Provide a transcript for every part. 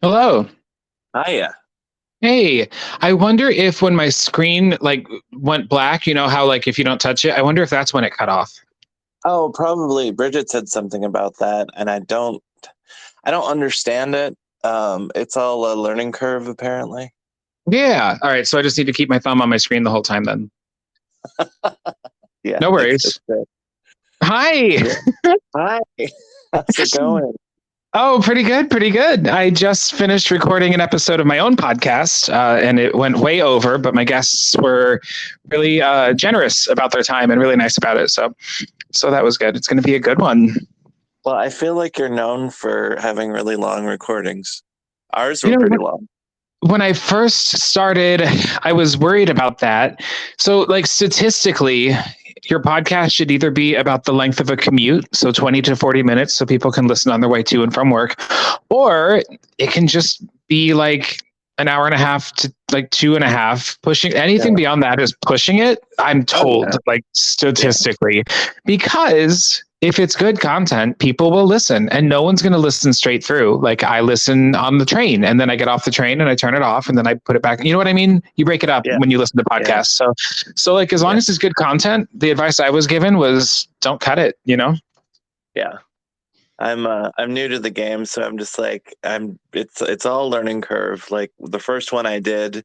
Hello. Hiya. Hey, I wonder if when my screen went black, you know how if you don't touch it, I wonder if that's when it cut off. Oh, probably Bridget said something about that, and I don't understand it. It's all a learning curve, apparently. Yeah. All right. So I just need to keep my thumb on my screen the whole time then. Yeah, No it's worries. good. Hi. Yeah. Hi. How's it going? Oh, pretty good. Pretty good. I just finished recording an episode of my own podcast, and it went way over, but my guests were really generous about their time and really nice about it. So that was good. It's going to be a good one. Well, I feel like you're known for having really long recordings. Ours You were know, pretty long. when I first started, I was worried about that. So, statistically, your podcast should either be about the length of a commute, so 20 to 40 minutes, so people can listen on their way to and from work, or it can just be like an hour and a half to like 2.5. Pushing anything Yeah. beyond that is pushing it, I'm Oh, told, yeah. statistically, because if it's good content, people will listen and no one's going to listen straight through. Like I listen on the train and then I get off the train and I turn it off and then I put it back. You know what I mean? You break it up Yeah. when you listen to Yeah. podcasts. So as long Yeah. as it's good content, the advice I was given was don't cut it, you know? Yeah. I'm new to the game, so I'm just like it's all learning curve. Like the first one I did,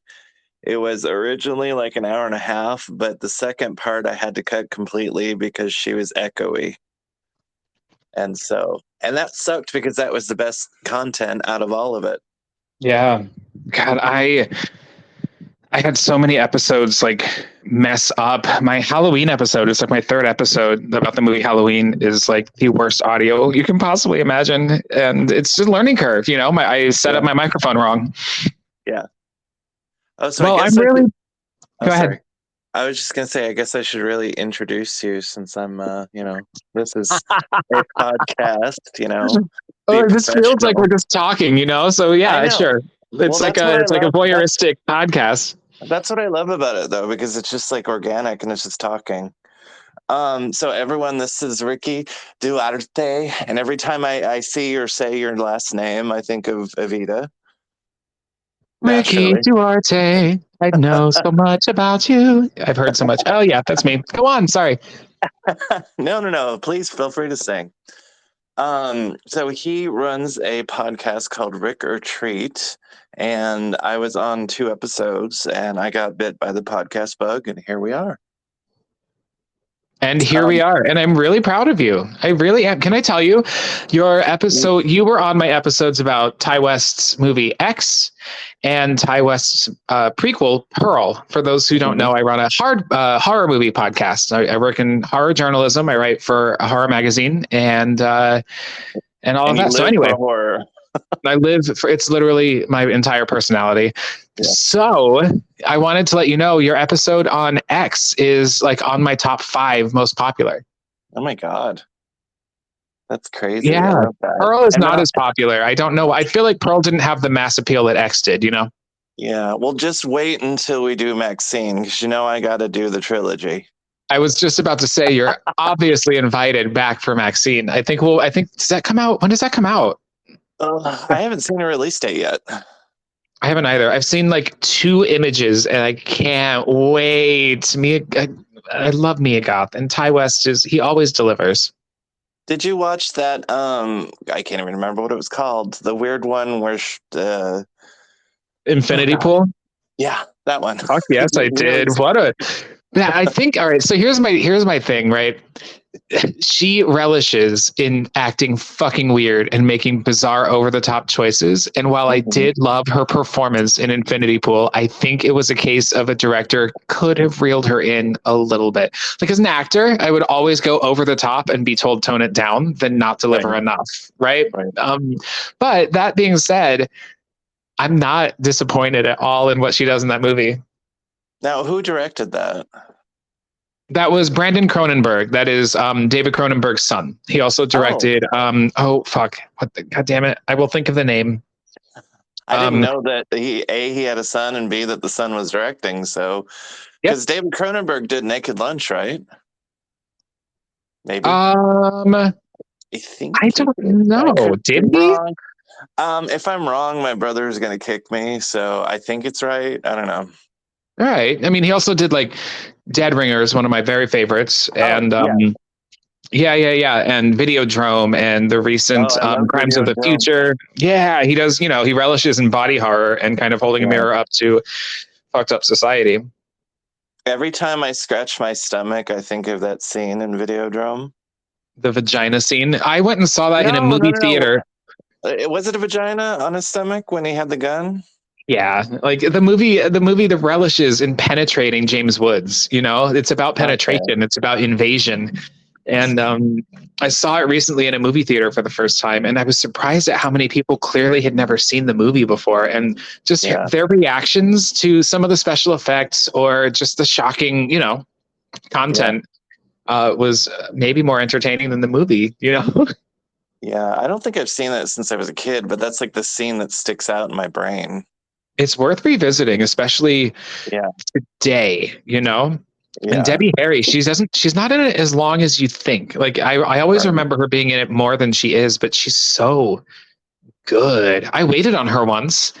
it was originally like an hour and a half, but the second part I had to cut completely because she was echoey. And that sucked because that was the best content out of all of it. Yeah. God, I had so many episodes mess up. My Halloween episode is like my third episode about the movie Halloween is like the worst audio you can possibly imagine. And it's just a learning curve, you know. I set up Yeah. my microphone wrong. Yeah. Oh, so I Well, I'm guess I really should, oh, go ahead. sorry. I was just gonna say, I guess I should really introduce you since this is a podcast. Be Oh, this feels like we're professional. just talking, you know. So I yeah, know. sure. Well, It's like a voyeuristic podcast. that's what I love about it though, because it's just like organic and it's just talking. So everyone, this is Ricky Duarte, and every time I see or say your last name, I think of Evita. Ricky Naturally. Duarte, I know so much about you. I've heard so much. Oh yeah, that's me. Go on. Sorry. No. Please feel free to sing. So he runs a podcast called Rick or Treat, and I was on 2 episodes, and I got bit by the podcast bug, and here we are. And here we Um, are. And I'm really proud of you. I really am. Can I tell you, your episode, you were on my episodes about Ty West's movie X and Ty West's prequel, Pearl. For those who don't know, I run a horror movie podcast. I work in horror journalism. I write for a horror magazine and all of and you that. So live anyway, for horror. I live for it's literally my entire personality. Yeah. So I wanted to let you know your episode on X is like on my top 5 most popular. Oh my God. That's crazy. I Yeah. love that. Pearl is And then not as popular. I don't know. I feel like Pearl didn't have the mass appeal that X did, you know? yeah, well, just wait until we do Maxine, because I got to do the trilogy. I was just about to say you're obviously invited back for Maxine. I think does that come out? When does that come out? I haven't seen a release date yet. I haven't either. I've seen like 2 images and I can't wait. I love Mia Goth, and Ty West he always delivers. Did you watch that? I can't even remember what it was called. The weird one where, Infinity Pool? yeah, that one. Fuck yes, I did. Yeah, I think all right. So here's my thing, right? She relishes in acting fucking weird and making bizarre over the top choices. And while I did love her performance in Infinity Pool, I think it was a case of a director could have reeled her in a little bit. Like as an actor, I would always go over the top and be told tone it down than not deliver enough. Right. But that being said, I'm not disappointed at all in what she does in that movie. Now, who directed that? That was Brandon Cronenberg. That is David Cronenberg's son. He also directed. God damn it! I will think of the name. I didn't know that he had a son, and B, that the son was directing. So, because David Cronenberg did Naked Lunch, right? Maybe. I think. I don't know. Did he? If I'm wrong, my brother is gonna kick me, so I think it's right. I don't know. All right. I mean, he also did like Dead Ringers, one of my very favorites, Oh and yeah. yeah, and Videodrome and the Oh, recent I love Crimes of Video the Drum. Future. Yeah, he does. You know, he relishes in body horror and kind of holding a Yeah. mirror up to fucked up society. Every time I scratch my stomach, I think of that scene in Videodrome. The vagina scene. I went and saw that in a No, no, movie no, no. theater. Was it a vagina on his stomach when he had the gun? Yeah, like the movie that relishes in penetrating James Woods. You know, it's about Okay. penetration. It's about invasion. And I saw it recently in a movie theater for the first time, and I was surprised at how many people clearly had never seen the movie before, and just Yeah. their reactions to some of the special effects or just the shocking, you know, Yeah. content was maybe more entertaining than the movie. You know, Yeah. I don't think I've seen that since I was a kid, but that's like the scene that sticks out in my brain. it's worth revisiting, especially Yeah. today. You know, and Yeah. Debbie Harry, she's not in it as long as you think. Like I always Right. remember her being in it more than she is, but she's so good. I waited on her once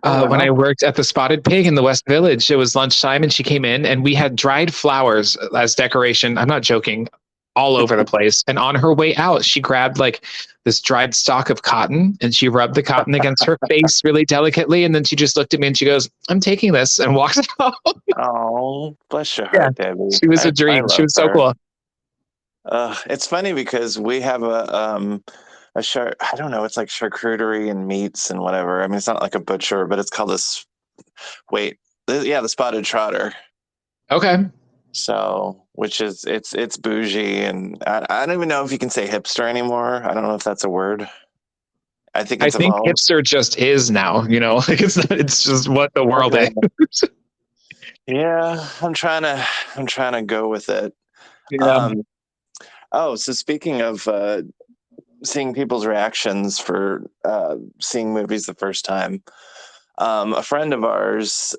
Oh when I wow. worked at the Spotted Pig in the West Village. It was lunchtime, and she came in, and we had dried flowers as decoration. I'm not joking, all over the place. And on her way out, she grabbed like this dried stalk of cotton, and she rubbed the cotton against her face really delicately, and then she just looked at me and she goes, "I'm taking this," and walks out. Oh, bless your Yeah, heart, Debbie. she was a I dream. She love was so her. cool. It's funny because we have a char I don't know, it's like charcuterie and meats and whatever. I mean, it's not like a butcher, but it's called this. Wait, yeah, the Spotted Trotter. Okay, So, which is it's bougie, and I don't even know if you can say hipster anymore. I don't know if that's a word. I think I it's think evolved. hipster just is now. You know, like it's not, it's just what the world is. Okay. Yeah, I'm trying to go with it. Yeah. Um, oh, so speaking of seeing people's reactions for seeing movies the first time, a friend of ours,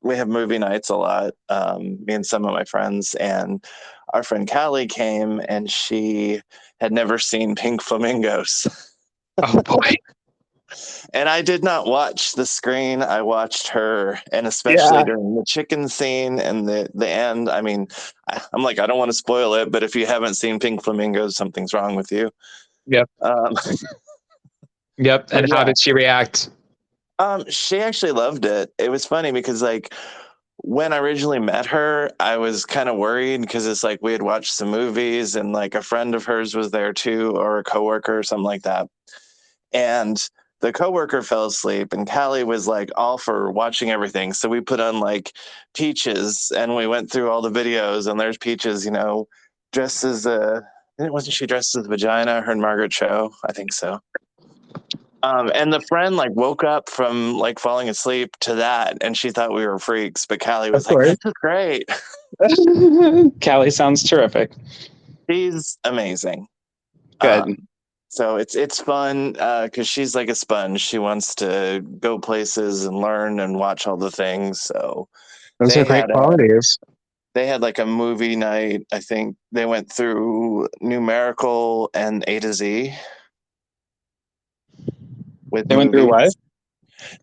we have movie nights a lot, me and some of my friends, and our friend Callie came and she had never seen Pink Flamingos. Oh boy. And I did not watch the screen. I watched her, and especially Yeah. during the chicken scene and the end. I mean, I'm like, I don't want to spoil it, but if you haven't seen Pink Flamingos, something's wrong with you. Yep. Um, Yep. but And how yeah, did she react? she actually loved it. It was funny because like when I originally met her, I was kind of worried because it's like we had watched some movies and like a friend of hers was there too, or a coworker or something like that. And the coworker fell asleep, and Callie was like all for watching everything. So we put on like Peaches, and we went through all the videos. And there's Peaches, you know, dressed as a wasn't she dressed as a vagina? Her and Margaret Cho, I think so. And the friend like woke up from like falling asleep to that, and she thought we were freaks. But Callie Of was like, course. "This is great." Callie sounds terrific. She's amazing. Good. So it's fun because she's like a sponge. She wants to go places and learn and watch all the things. So Those are they great had a qualities. they had like a movie night. I think they went through Numerical and A to Z with They went through what? movies.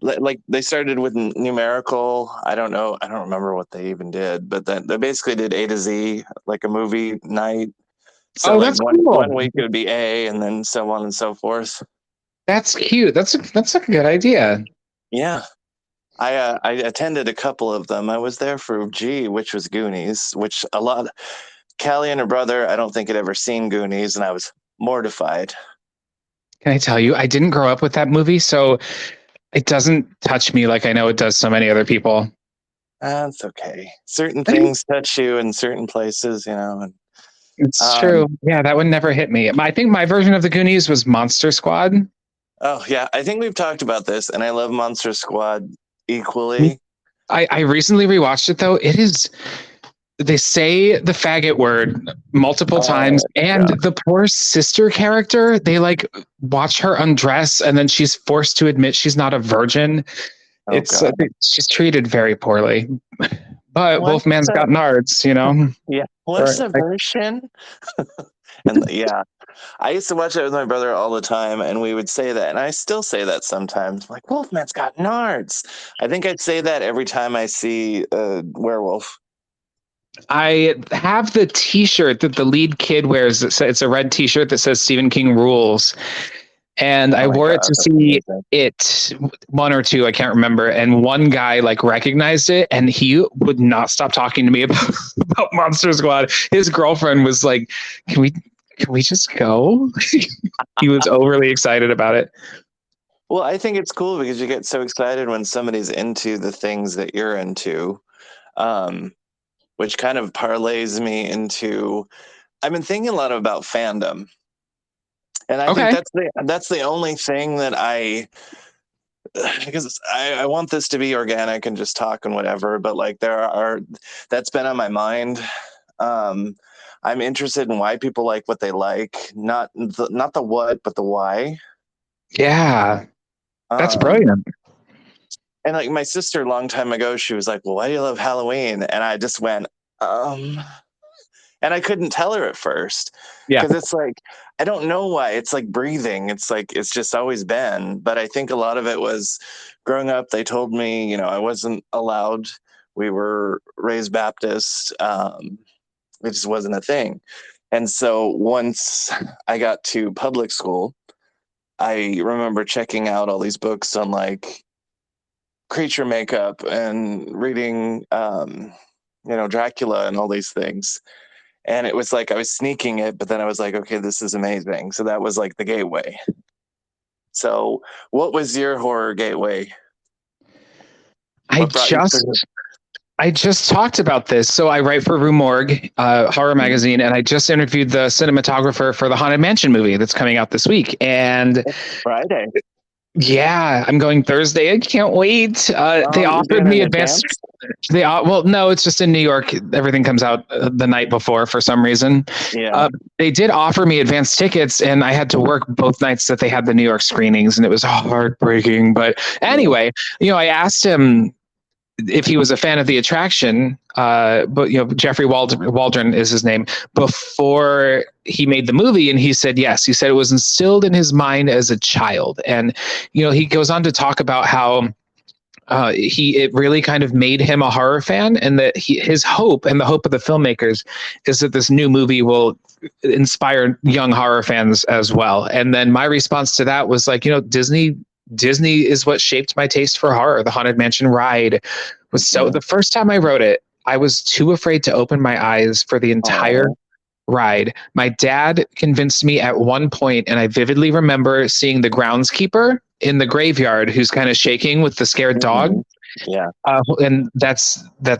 Like they started with Numerical. I don't know. I don't remember what they even did, but then they basically did A to Z, like a movie night. So Oh, like that's one cool. week it would be A, and then so on and so forth. That's cute. That's a good idea. Yeah. I attended a couple of them. I was there for G, which was Goonies, which a lot. Callie and her brother, I don't think had ever seen Goonies, and I was mortified. Can I tell you, I didn't grow up with that movie, so it doesn't touch me like I know it does so many other people. That's okay. Certain things touch you in certain places, you know. And It's true. um, Yeah, that one never hit me. I think my version of the Goonies was Monster Squad. oh yeah, I think we've talked about this, and I love Monster Squad equally. I recently rewatched it though. It is they say the faggot word multiple times, Oh and god. the poor sister character, they like watch her undress and then she's forced to admit she's not a virgin. Oh It's god. she's treated very poorly. But What's Wolfman's the got nards, you know. yeah? What's Or, the like, version? And yeah, I used to watch it with my brother all the time, and we would say that, and I still say that sometimes. Like, Wolfman's got nards. I think I'd say that every time I see a werewolf. I have the T-shirt that the lead kid wears. It's a red T-shirt that says Stephen King rules, and I Oh my wore it god, to that's see amazing. it, one or two, I can't remember. And one guy like recognized it, and he would not stop talking to me about, about Monster Squad. His girlfriend was like, "Can we just go?" He was overly excited about it. Well, I think it's cool because you get so excited when somebody's into the things that you're into, um, which kind of parlays me into. I've been thinking a lot about fandom, and I think Okay. that's the only thing that I because I want this to be organic and just talk and whatever, but like that's been on my mind. Um, I'm interested in why people like what they like, not the what, but the why. Yeah, that's Um, brilliant. and like my sister a long time ago, she was like, "Well, why do you love Halloween?" And I just went, um, and I couldn't tell her at first Yeah. because it's like I don't know why. It's like breathing. It's like it's just always been. But I think a lot of it was growing up. They told me, I wasn't allowed. We were raised Baptist. It just wasn't a thing. And so once I got to public school, I remember checking out all these books on like creature makeup and reading, Dracula and all these things. And it was like I was sneaking it, but then I was like, okay, this is amazing. So that was like the gateway. So, what was your horror gateway? I What brought you just through? I just talked about this. So I write for Rue Morgue, horror magazine, and I just interviewed the cinematographer for the Haunted Mansion movie that's coming out this week. And Friday. yeah, I'm going Thursday. I can't wait. They Oh, you're offered doing it me in advance. advance? Well, no, it's just in New York. Everything comes out the night before for some reason. Yeah. They did offer me advance tickets, and I had to work both nights that they had the New York screenings, and it was heartbreaking. But Yeah. anyway, I asked him if he was a fan of the attraction, but Jeffrey Waldron is his name, before he made the movie, and he said yes. He said it was instilled in his mind as a child, and he goes on to talk about how it really kind of made him a horror fan, and that his hope and the hope of the filmmakers is that this new movie will inspire young horror fans as well. And then my response to that was like, Disney is what shaped my taste for horror. The Haunted Mansion ride was the first time I wrote it, I was too afraid to open my eyes for the entire Oh. ride. My dad convinced me at one point, and I vividly remember seeing the groundskeeper in the graveyard who's kind of shaking with the scared dog. Mm-hmm. Yeah. And that's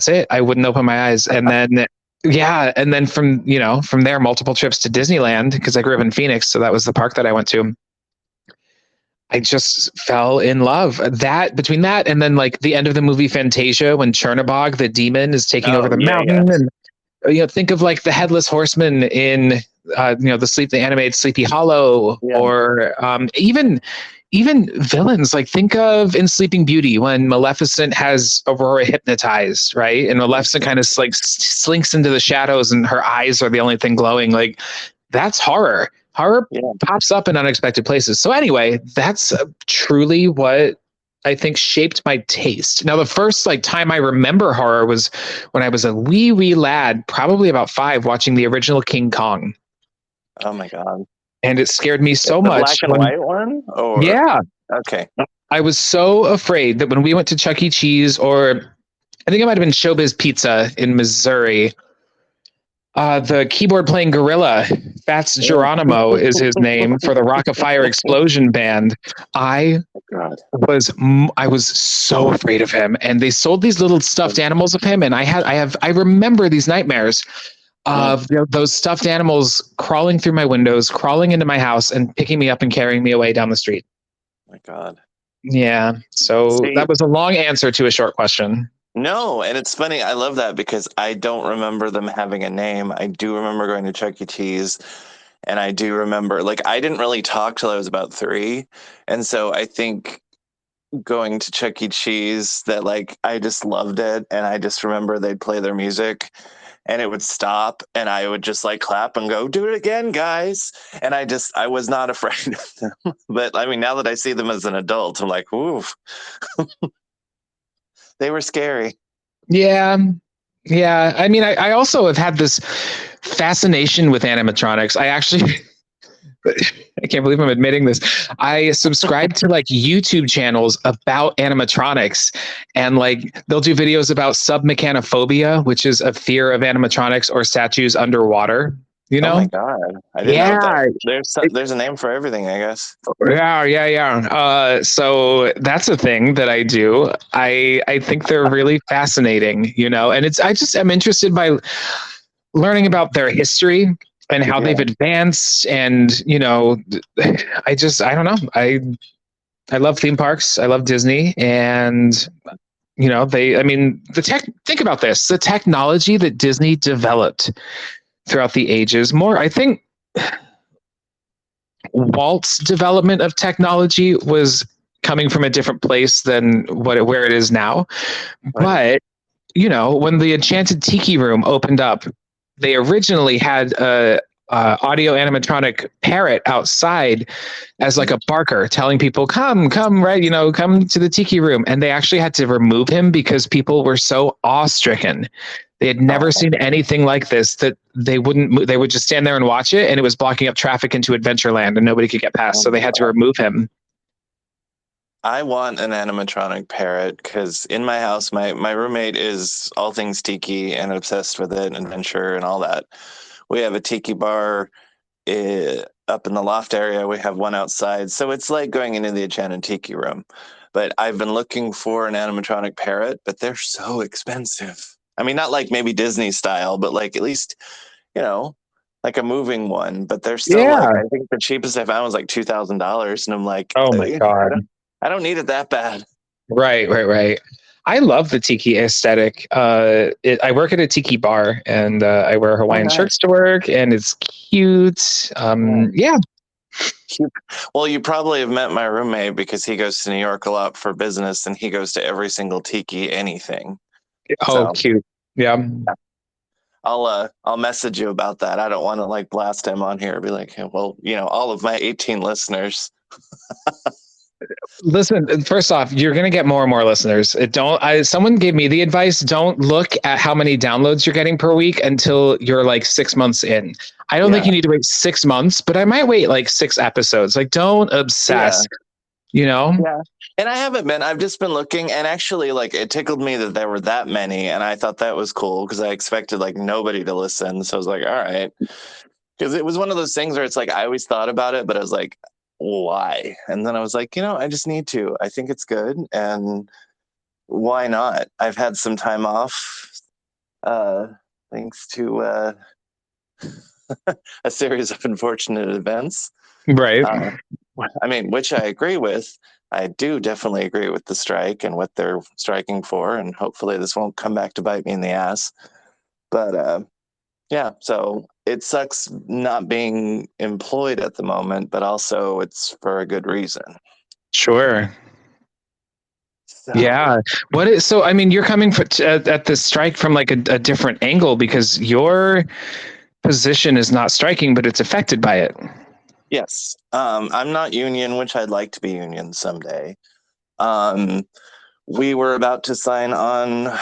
it. I wouldn't open my eyes. And then yeah, and then from there, multiple trips to Disneyland because I grew up in Phoenix, so that was the park that I went to. I just fell in love. That between that and then like the end of the movie Fantasia when Chernabog the demon is taking over Oh, the yeah, yeah. mountain, and think of like the headless horseman in the animated Sleepy Hollow, Yeah. or even villains, like think of in Sleeping Beauty when Maleficent has Aurora hypnotized, right? And Maleficent kind of like slinks into the shadows and her eyes are the only thing glowing. Like that's horror. Horror Yeah. pops up in unexpected places. So anyway, that's truly what I think shaped my taste. Now, the first time I remember horror was when I was a wee lad, probably about 5, watching the original King Kong, Oh my God. and it scared me so The black much. and white one? Or Yeah, okay. I was so afraid that when we went to Chuck E. Cheese, or I think it might have been Showbiz Pizza in Missouri, the keyboard playing gorilla, Fats Yeah. Geronimo is his name, for the Rock of Fire Explosion Band. I God. I was so afraid of him, and they sold these little stuffed animals of him, and I remember these nightmares of those stuffed animals crawling through my windows, crawling into my house, and picking me up and carrying me away down the street. My God. Yeah, so See, that was a long answer to a short question. no, and it's funny. I love that because I don't remember them having a name. I do remember going to Chuck E. Cheese, and I do remember like I didn't really talk till I was about 3, and so I think going to Chuck E. Cheese that like I just loved it, and I just remember they'd play their music, and it would stop, and I would just like clap and go, "Do it again, guys." And I was not afraid of them. But I mean, now that I see them as an adult, I'm like, ooh, they were scary. Yeah. Yeah. I mean, I also have had this fascination with animatronics. I actually, I can't believe I'm admitting this. I subscribe to like YouTube channels about animatronics, and like they'll do videos about submechanophobia, which is a fear of animatronics or statues underwater, you Oh my know? God. I didn't know that. Yeah. There's a name for everything, I guess. Yeah. So that's a thing that I do. I think they're really fascinating, you know, and I just am interested by learning about their history and how Yeah. they've advanced, and you know, I don't know. I love theme parks. I love Disney, and you know, I mean, think about this, the technology that Disney developed throughout the ages. More, I think Walt's development of technology was coming from a different place than where it is now. Right. But you know, when the Enchanted Tiki Room opened up, they originally had a audio animatronic parrot outside as like a barker, telling people, "Come, right, you know, come to the Tiki Room." And they actually had to remove him because people were so awestricken. They had never Oh, seen anything like this, that they wouldn't move. They would just stand there and watch it, and it was blocking up traffic into Adventureland, and nobody could get past. oh So my they had to God. remove him. I want an animatronic parrot because in my house, my roommate is all things tiki and obsessed with it and adventure and all that. We have a tiki bar up in the loft area. We have one outside. So it's like going into the Enchanted Tiki Room. But I've been looking for an animatronic parrot, but they're so expensive. I mean, not like maybe Disney style, but like at least, you know, like a moving one. But they're still like, Yeah. I think the cheapest I found was like $2,000. And I'm like, Oh my God. I don't need it that bad. Right. I love the tiki aesthetic. I work at a tiki bar, and I wear Oh, Hawaiian nice. shirts to work, and it's cute. Yeah. Yeah. Well, you probably have met my roommate because he goes to New York a lot for business and he goes to every single tiki anything. Oh, So cute. Yeah. I'll message you about that. I don't want to like blast him on here. Be like, "Hey, well, you know, all of my 18 listeners." Listen, first off, you're going to get more and more listeners. Someone gave me the advice, don't look at how many downloads you're getting per week until you're like 6 months in. I don't think Yeah. you need to wait 6 months, but I might wait like 6 episodes. Like, don't Yeah. obsess, you know? Yeah. And I haven't been. I've just been looking, and actually, like, it tickled me that there were that many, and I thought that was cool because I expected like nobody to listen. So I was like, all right, because it was one of those things where it's like I always thought about it, but I was like, why? And then I was like, you know, I just need to. I think it's good, and why not? I've had some time off, uh, thanks to a series of unfortunate events. Right. Uh, I mean, which I agree with. I do definitely agree with the strike and what they're striking for, and hopefully this won't come back to bite me in the ass. But yeah, so it sucks not being employed at the moment, but also it's for a good reason. Sure. So, Yeah. So, I mean, you're coming at this strike from like a different angle, because your position is not striking, but it's affected by it. yes, I'm not union, which I'd like to be union someday. We were about to sign on.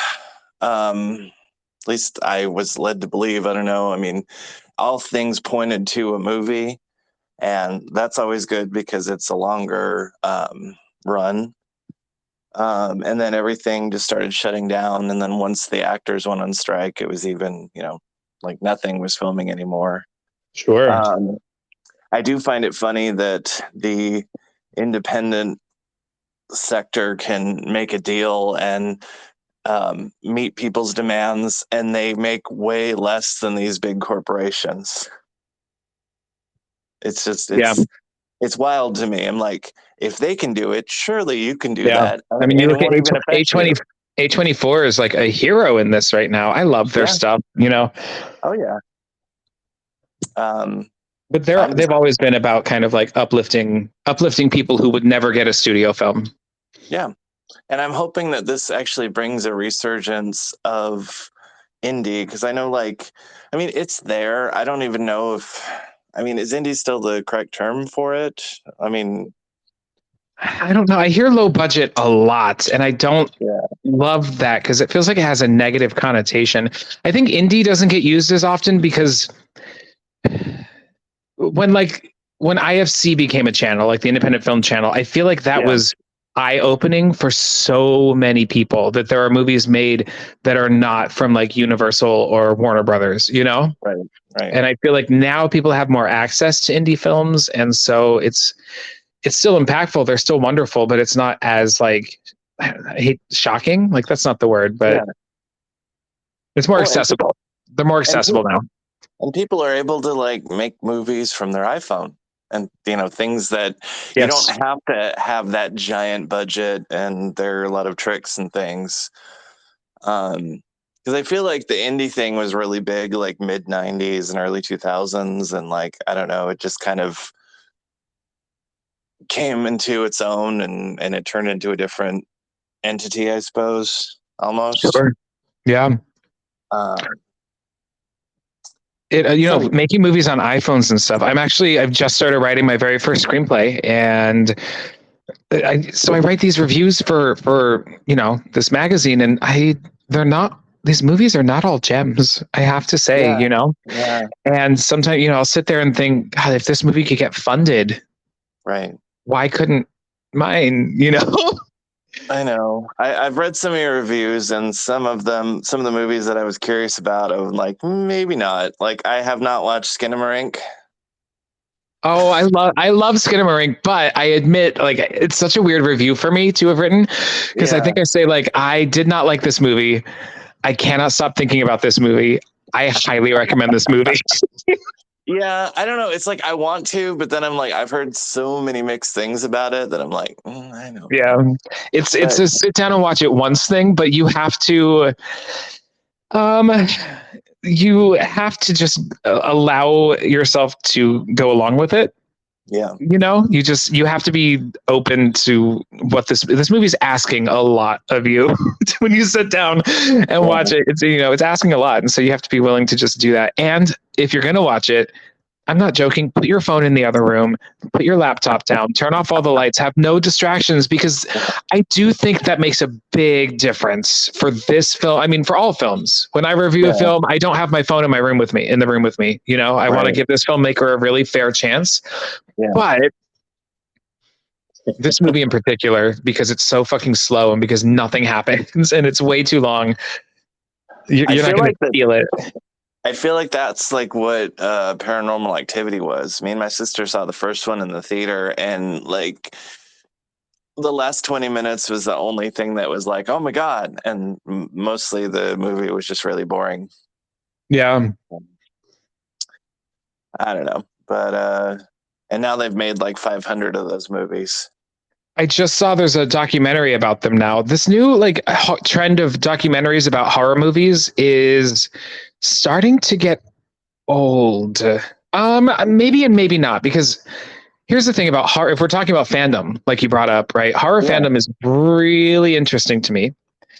At least I was led to believe. I don't know. I mean, all things pointed to a movie, and that's always good because it's a longer run. And then everything just started shutting down. And then once the actors went on strike, it was even, you know, like nothing was filming anymore. Sure. I do find it funny that the independent sector can make a deal and meet people's demands, and they make way less than these big corporations. It's just Yeah. it's wild to me. I'm like, if they can do it, surely you can do Yeah. that, I mean, you and it look at won't even affect you. A24 is like a hero in this right now. I love their Yeah. stuff, you know. Oh yeah. But I'm just, they've always been about kind of like uplifting people who would never get a studio film. yeah, and I'm hoping that this actually brings a resurgence of indie? Because I know, like, I mean, it's there. I don't even know if, I mean, is indie still the correct term for it? I mean, I don't know. I hear low budget a lot, and I don't yeah, love that because it feels like it has a negative connotation. I think indie doesn't get used as often because when IFC became a channel, like the independent film channel, I feel like that yeah, was eye-opening for so many people that there are movies made that are not from like Universal or Warner Brothers, you know? right, right. And I feel like now people have more access to indie films, and so it's still impactful. They're still wonderful, but it's not as like I hate shocking. Like that's not the word, but Yeah. it's more Well, accessible. They're more and accessible now. and people are able to like make movies from their iPhone, and things that you don't Yes. have to have that giant budget, and there are a lot of tricks and things. Because I feel like the indie thing was really big, like mid '90s and early 2000s, and like I don't know, it just kind of came into its own, and it turned into a different entity, I suppose, almost. Sure. Yeah. Um, It, so making movies on iPhones and stuff. I've just started writing my very first screenplay, and so I write these reviews for this magazine, and they're not these movies are not all gems. I have to say, yeah, yeah, and sometimes I'll sit there and think, God, if this movie could get funded, right. why couldn't mine? I know. I've read some of your reviews, and some of the movies that I was curious about, I'm like, maybe not. Like, I have not watched Skinamarink. Oh, I love Skinamarink, but I admit like it's such a weird review for me to have written because I Yeah. think I say like I did not like this movie. I cannot stop thinking about this movie. I highly recommend this movie. Yeah, I don't know. It's like I want to, but then I'm like, I've heard so many mixed things about it that I'm like, I don't Yeah, know. it's But a sit down and watch it once thing, but um you have to just allow yourself to go along with it. yeah, You have to be open to what this movie's asking a lot of you when you sit down and yeah, watch it. It's asking a lot, and so you have to be willing to just do that. And if you're going to watch it, I'm not joking, put your phone in the other room, put your laptop down, turn off all the lights, have no distractions, because I do think that makes a big difference for this film. I mean, for all films. When I review a yeah, film, I don't have my phone in the room with me. I want to right, give this filmmaker a really fair chance. yeah. But this movie in particular, because it's so fucking slow and because nothing happens and it's way too long, I you're not feel going to like that. feel it. I feel like that's like what Paranormal Activity was. Me and my sister saw the first one in the theater, and like the last 20 minutes was the only thing that was like, oh my God. And mostly the movie was just really boring. Yeah. I don't know. But, and now they've made like 500 of those movies. I just saw there's a documentary about them now. This new trend of documentaries about horror movies is starting to get old. Maybe and maybe not, because here's the thing about horror. If we're talking about fandom, like you brought up, right? Horror Yeah. fandom is really interesting to me.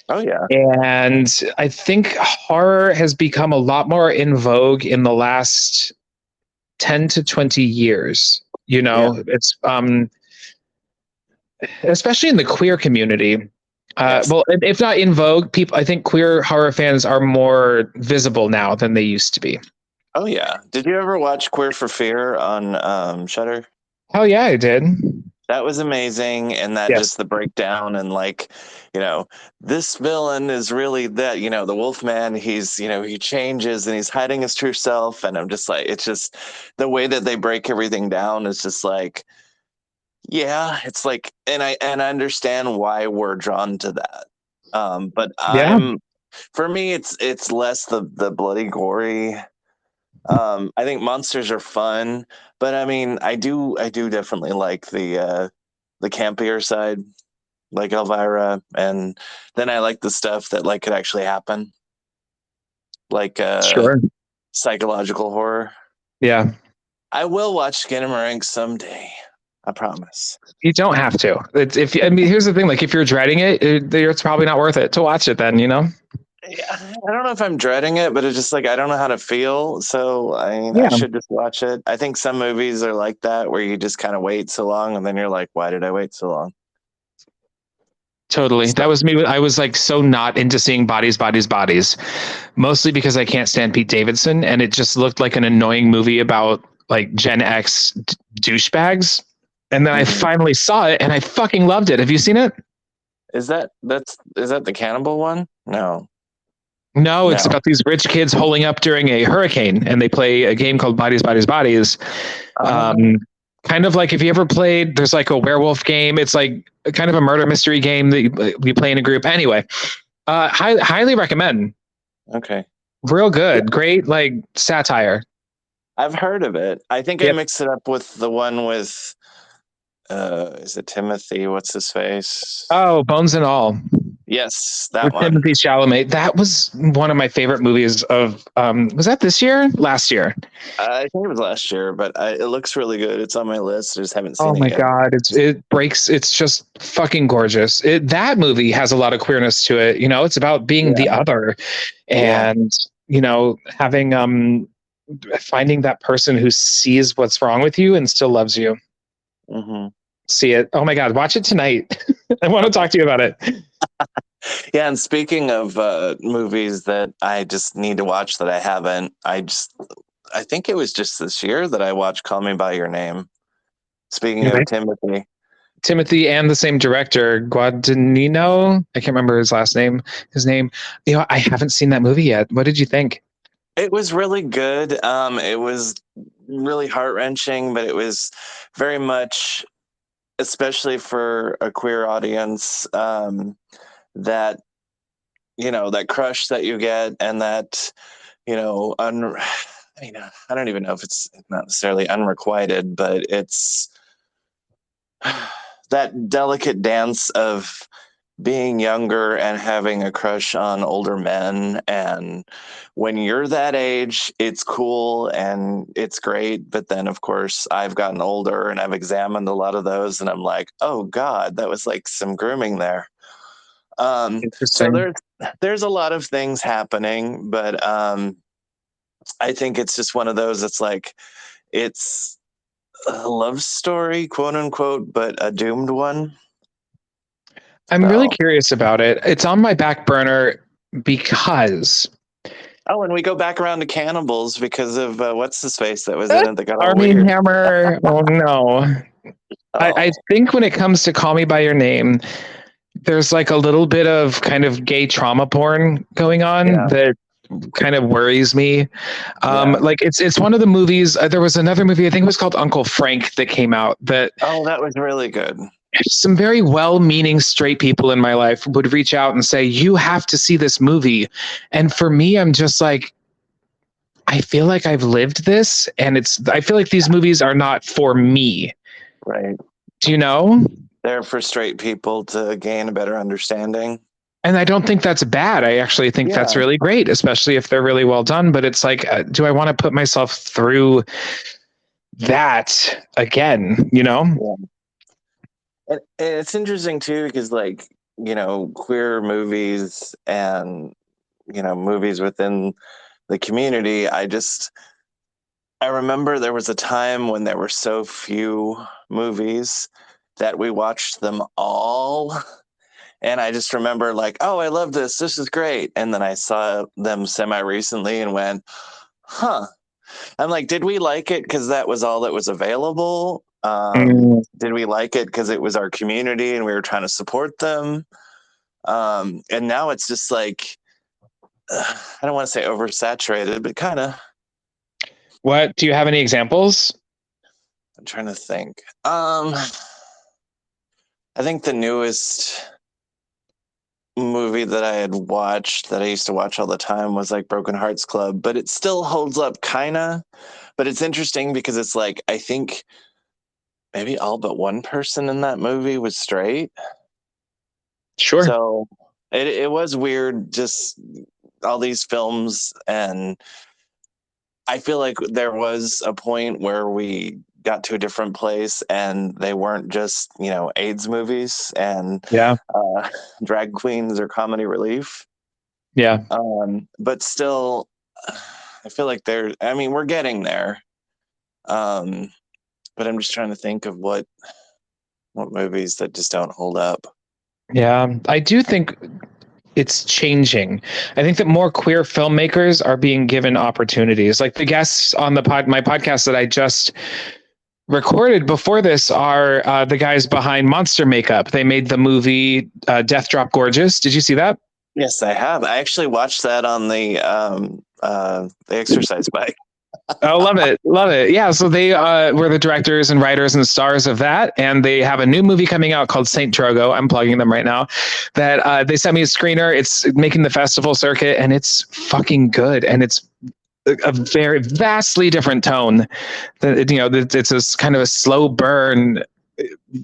Oh, yeah. And I think horror has become a lot more in vogue in the last 10 to 20 years. Yeah. It's especially in the queer community. Yes. Well, if not in vogue, I think queer horror fans are more visible now than they used to be. Oh, yeah. Did you ever watch Queer for Fear on Shudder? Hell yeah, I did. That was amazing. And that Yes. just the breakdown and like, this villain is really that, the Wolfman, he's, he changes and he's hiding his true self. And I'm just like, it's just the way that they break everything down is just like, yeah, it's like, and I understand why we're drawn to that. But Yeah. for me, it's less the bloody gory. I think monsters are fun, but I mean, I do definitely like the campier side, like Elvira, and then I like the stuff that like could actually happen, like Sure. psychological horror. Yeah. I will watch Skinamarink someday. I promise. You don't have to. Here's the thing. Like, if you're dreading it, it's probably not worth it to watch it then, Yeah, I don't know if I'm dreading it, but it's just like I don't know how to feel. So I mean, I Yeah, should just watch it. I think some movies are like that where you just kind of wait so long and then you're like, why did I wait so long? totally. That So was me. I was like so not into seeing bodies, bodies, bodies, mostly because I can't stand Pete Davidson, and it just looked like an annoying movie about like Gen X douchebags. And then I mhm. finally saw it, and I fucking loved it. Have you seen it? Is that the cannibal one? No, No, it's no. about these rich kids holding up during a hurricane, and they play a game called Bodies, Bodies, Bodies. Um, Um, Kind of like if you ever played, there's like a werewolf game. It's like kind of a murder mystery game that you play in a group. Anyway, highly recommend. okay. Real Yeah, good, great like satire. I've heard of it. I think I Yep. mixed it up with the one with is it Timothy? What's his face? Oh, Bones and All Yes, that with one. Timothy Chalamet. That was one of my favorite movies of. Was that this year? Last year? I think it was last year, but it looks really good. It's on my list. I just haven't Oh seen it my yet. god, it breaks. It's just fucking gorgeous. That movie has a lot of queerness to it. You know, it's about being the Yeah, other, yeah. and having finding that person who sees what's wrong with you and still loves you. Hmm. See it. Oh my god, watch it tonight. I want to talk to you about it. Yeah, and speaking of movies that I just need to watch that I haven't, I think it was just this year that I watched Call Me by Your Name. Speaking of Right. Timothy, Timothy and the same director, Guadagnino. I can't remember his last name. His name. I haven't seen that movie yet. What did you think? it was really good. It was really heart wrenching, but it was very much, especially for a queer audience, that that crush that you get and that you know un I don't even know if it's not necessarily unrequited, but it's that delicate dance of being younger and having a crush on older men. And when you're that age, it's cool and it's great. But then, of course, I've gotten older and I've examined a lot of those, and I'm like, oh God, that was like some grooming there. So Interesting. there's a lot of things happening, but I think it's just one of those that's like it's a love story, quote unquote, but a doomed one. I'm really So, curious about it. It's on my back burner because oh, and we go back around to cannibals because of what's his face that was in it that got all Army weird. Hammer. Oh no. I Oh, think when it comes to Call Me by Your Name, there's like a little bit of kind of gay trauma porn going on yeah, that kind of worries me. yeah. Like it's one of the movies. There was another movie I think it was called Uncle Frank that came out that Oh, that was really good. some very well-meaning straight people in my life would reach out and say, "You have to see this movie," and for me, I'm just like, I feel like I've lived this, and I feel like these movies are not for me. Right. Do you know? They're for straight people to gain a better understanding. And I don't think that's bad. I actually think that's Yeah. really great, especially if they're really well done. But it's like, do I want to put myself through that again? Yeah. And it's interesting too because like, queer movies and movies within the community, I remember there was a time when there were so few movies that we watched them all. And I just remember like, oh, I love this. This is great. And then I saw them semi recently and went, huh. I'm like, did we like it because that was all that was available? Mm, Did we like it because it was our community and we were trying to support them? And now it's just like, I don't want to say oversaturated, but kind of. what do you have any examples? I'm trying to think. I think the newest movie that I had watched that I used to watch all the time was like Broken Hearts Club, but it still holds up kind of. But it's interesting because it's like I think maybe all but one person in that movie was straight. Sure. So it was weird just all these films, and I feel like there was a point where we got to a different place and they weren't just AIDS movies and Yeah. uh, drag queens or comedy relief. Yeah. But still, I feel like we're getting there. But I'm just trying to think of what movies that just don't hold up. Yeah. I do think it's changing. I think that more queer filmmakers are being given opportunities. Like the guests on my podcast that I just recorded before this are the guys behind Monster Makeup. They made the movie Death Drop Gorgeous. Did you see that? Yes, I have. I actually watched that on the exercise bike. Oh, love it. Love it. Yeah. So they were the directors and writers and stars of that. And they have a new movie coming out called Saint Drogo. I'm plugging them right now. That they sent me a screener. It's making the festival circuit and it's fucking good. And it's a very vastly different tone. It's a kind of a slow burn,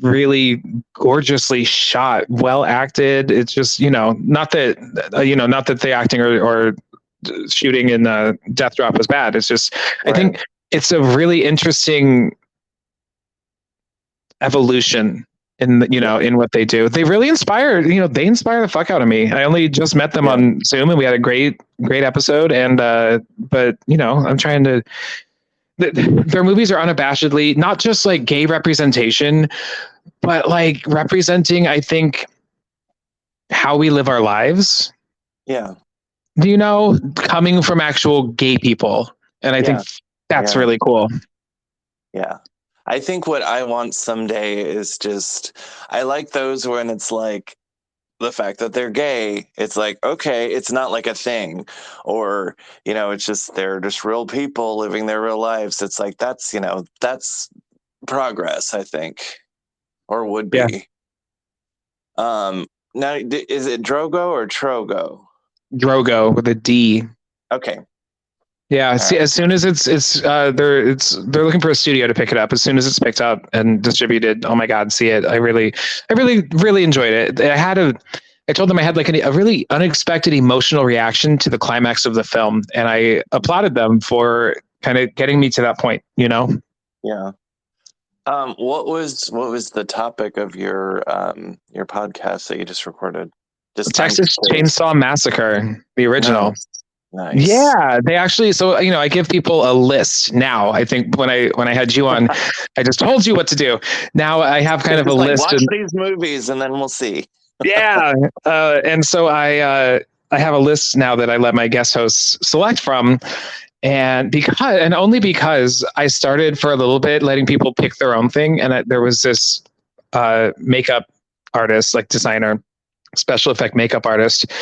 really gorgeously shot, well acted. It's just, not that the acting or shooting in Death Drop was bad. It's just, right. I think it's a really interesting evolution in what they do. They really inspire, they inspire the fuck out of me. I only just met them on Zoom and we had a great episode. And, but I'm trying to, their movies are unabashedly not just like gay representation, but like representing, I think, how we live our lives. Yeah. Coming from actual gay people. And I think that's really cool. Yeah. I think what I want someday is just, I like those when it's like the fact that they're gay. It's like, okay, it's not like a thing, or, it's just, they're just real people living their real lives. It's like, that's progress, I think, or would be. Yeah. Now, is it Drogo or Trogo? Drogo with a D. Okay. Yeah. See, right. As soon as they're looking for a studio to pick it up. As soon as it's picked up and distributed, oh my God, see it. I really, really enjoyed it. I told them I had like a really unexpected emotional reaction to the climax of the film, and I applauded them for kind of getting me to that point. Yeah. What was the topic of your podcast that you just recorded? Just Texas Chainsaw Massacre, the original. Nice. Yeah, they actually. So I give people a list now. I think when I had you on, I just told you what to do. Now I have kind of a list. Watch these movies, and then we'll see. Yeah, and so I have a list now that I let my guest hosts select from. And only because I started for a little bit letting people pick their own thing. And there was this makeup artist, like designer, special effect makeup artist,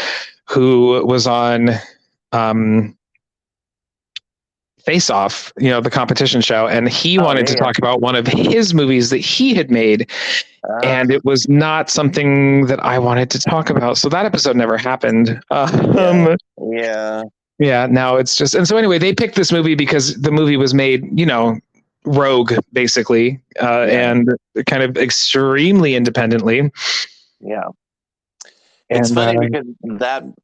who was on Face Off, the competition show. And he wanted to talk about one of his movies that he had made. And it was not something that I wanted to talk about. So that episode never happened. Yeah, now it's just, and so anyway, they picked this movie because the movie was made, rogue, basically, and kind of extremely independently. Yeah. It's funny because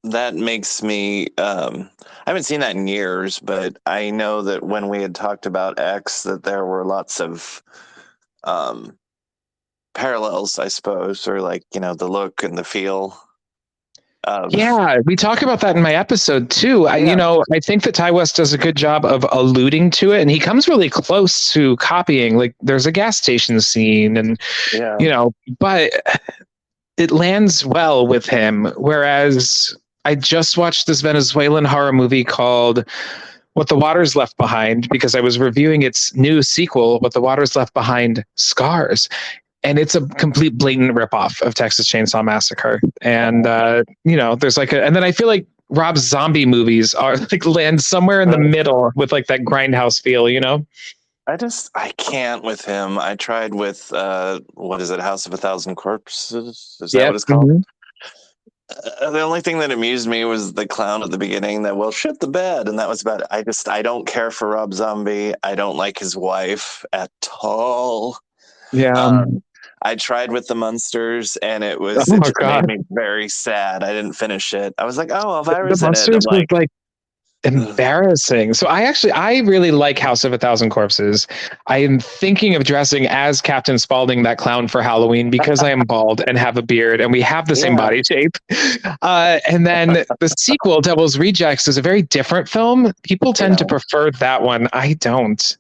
that makes me, I haven't seen that in years, but I know that when we had talked about X, that there were lots of parallels, I suppose, or like, the look and the feel. Yeah, we talk about that in my episode too. I think that Ty West does a good job of alluding to it, and he comes really close to copying. Like, there's a gas station scene, and but it lands well with him. Whereas I just watched this Venezuelan horror movie called What the Waters Left Behind because I was reviewing its new sequel, What the Waters Left Behind: Scars. And it's a complete blatant ripoff of Texas Chainsaw Massacre. And, there's and then I feel like Rob Zombie movies are like land somewhere in the middle with like that grindhouse feel, I can't with him. I tried with, what is it? House of a Thousand Corpses? Is that what it's called? Mm-hmm. The only thing that amused me was the clown at the beginning that, well, shit the bed. And that was about it. I don't care for Rob Zombie. I don't like his wife at all. Yeah. I tried with the Munsters, and it made me very sad. I didn't finish it. I was like, oh, Elvira's in it. I'm like, Embarrassing. So I really like House of a Thousand Corpses. I am thinking of dressing as Captain Spaulding, that clown, for Halloween because I am bald and have a beard and we have the same Yeah, body shape. And then the sequel, Devil's Rejects, is a very different film. People tend to yeah, prefer that one. I don't.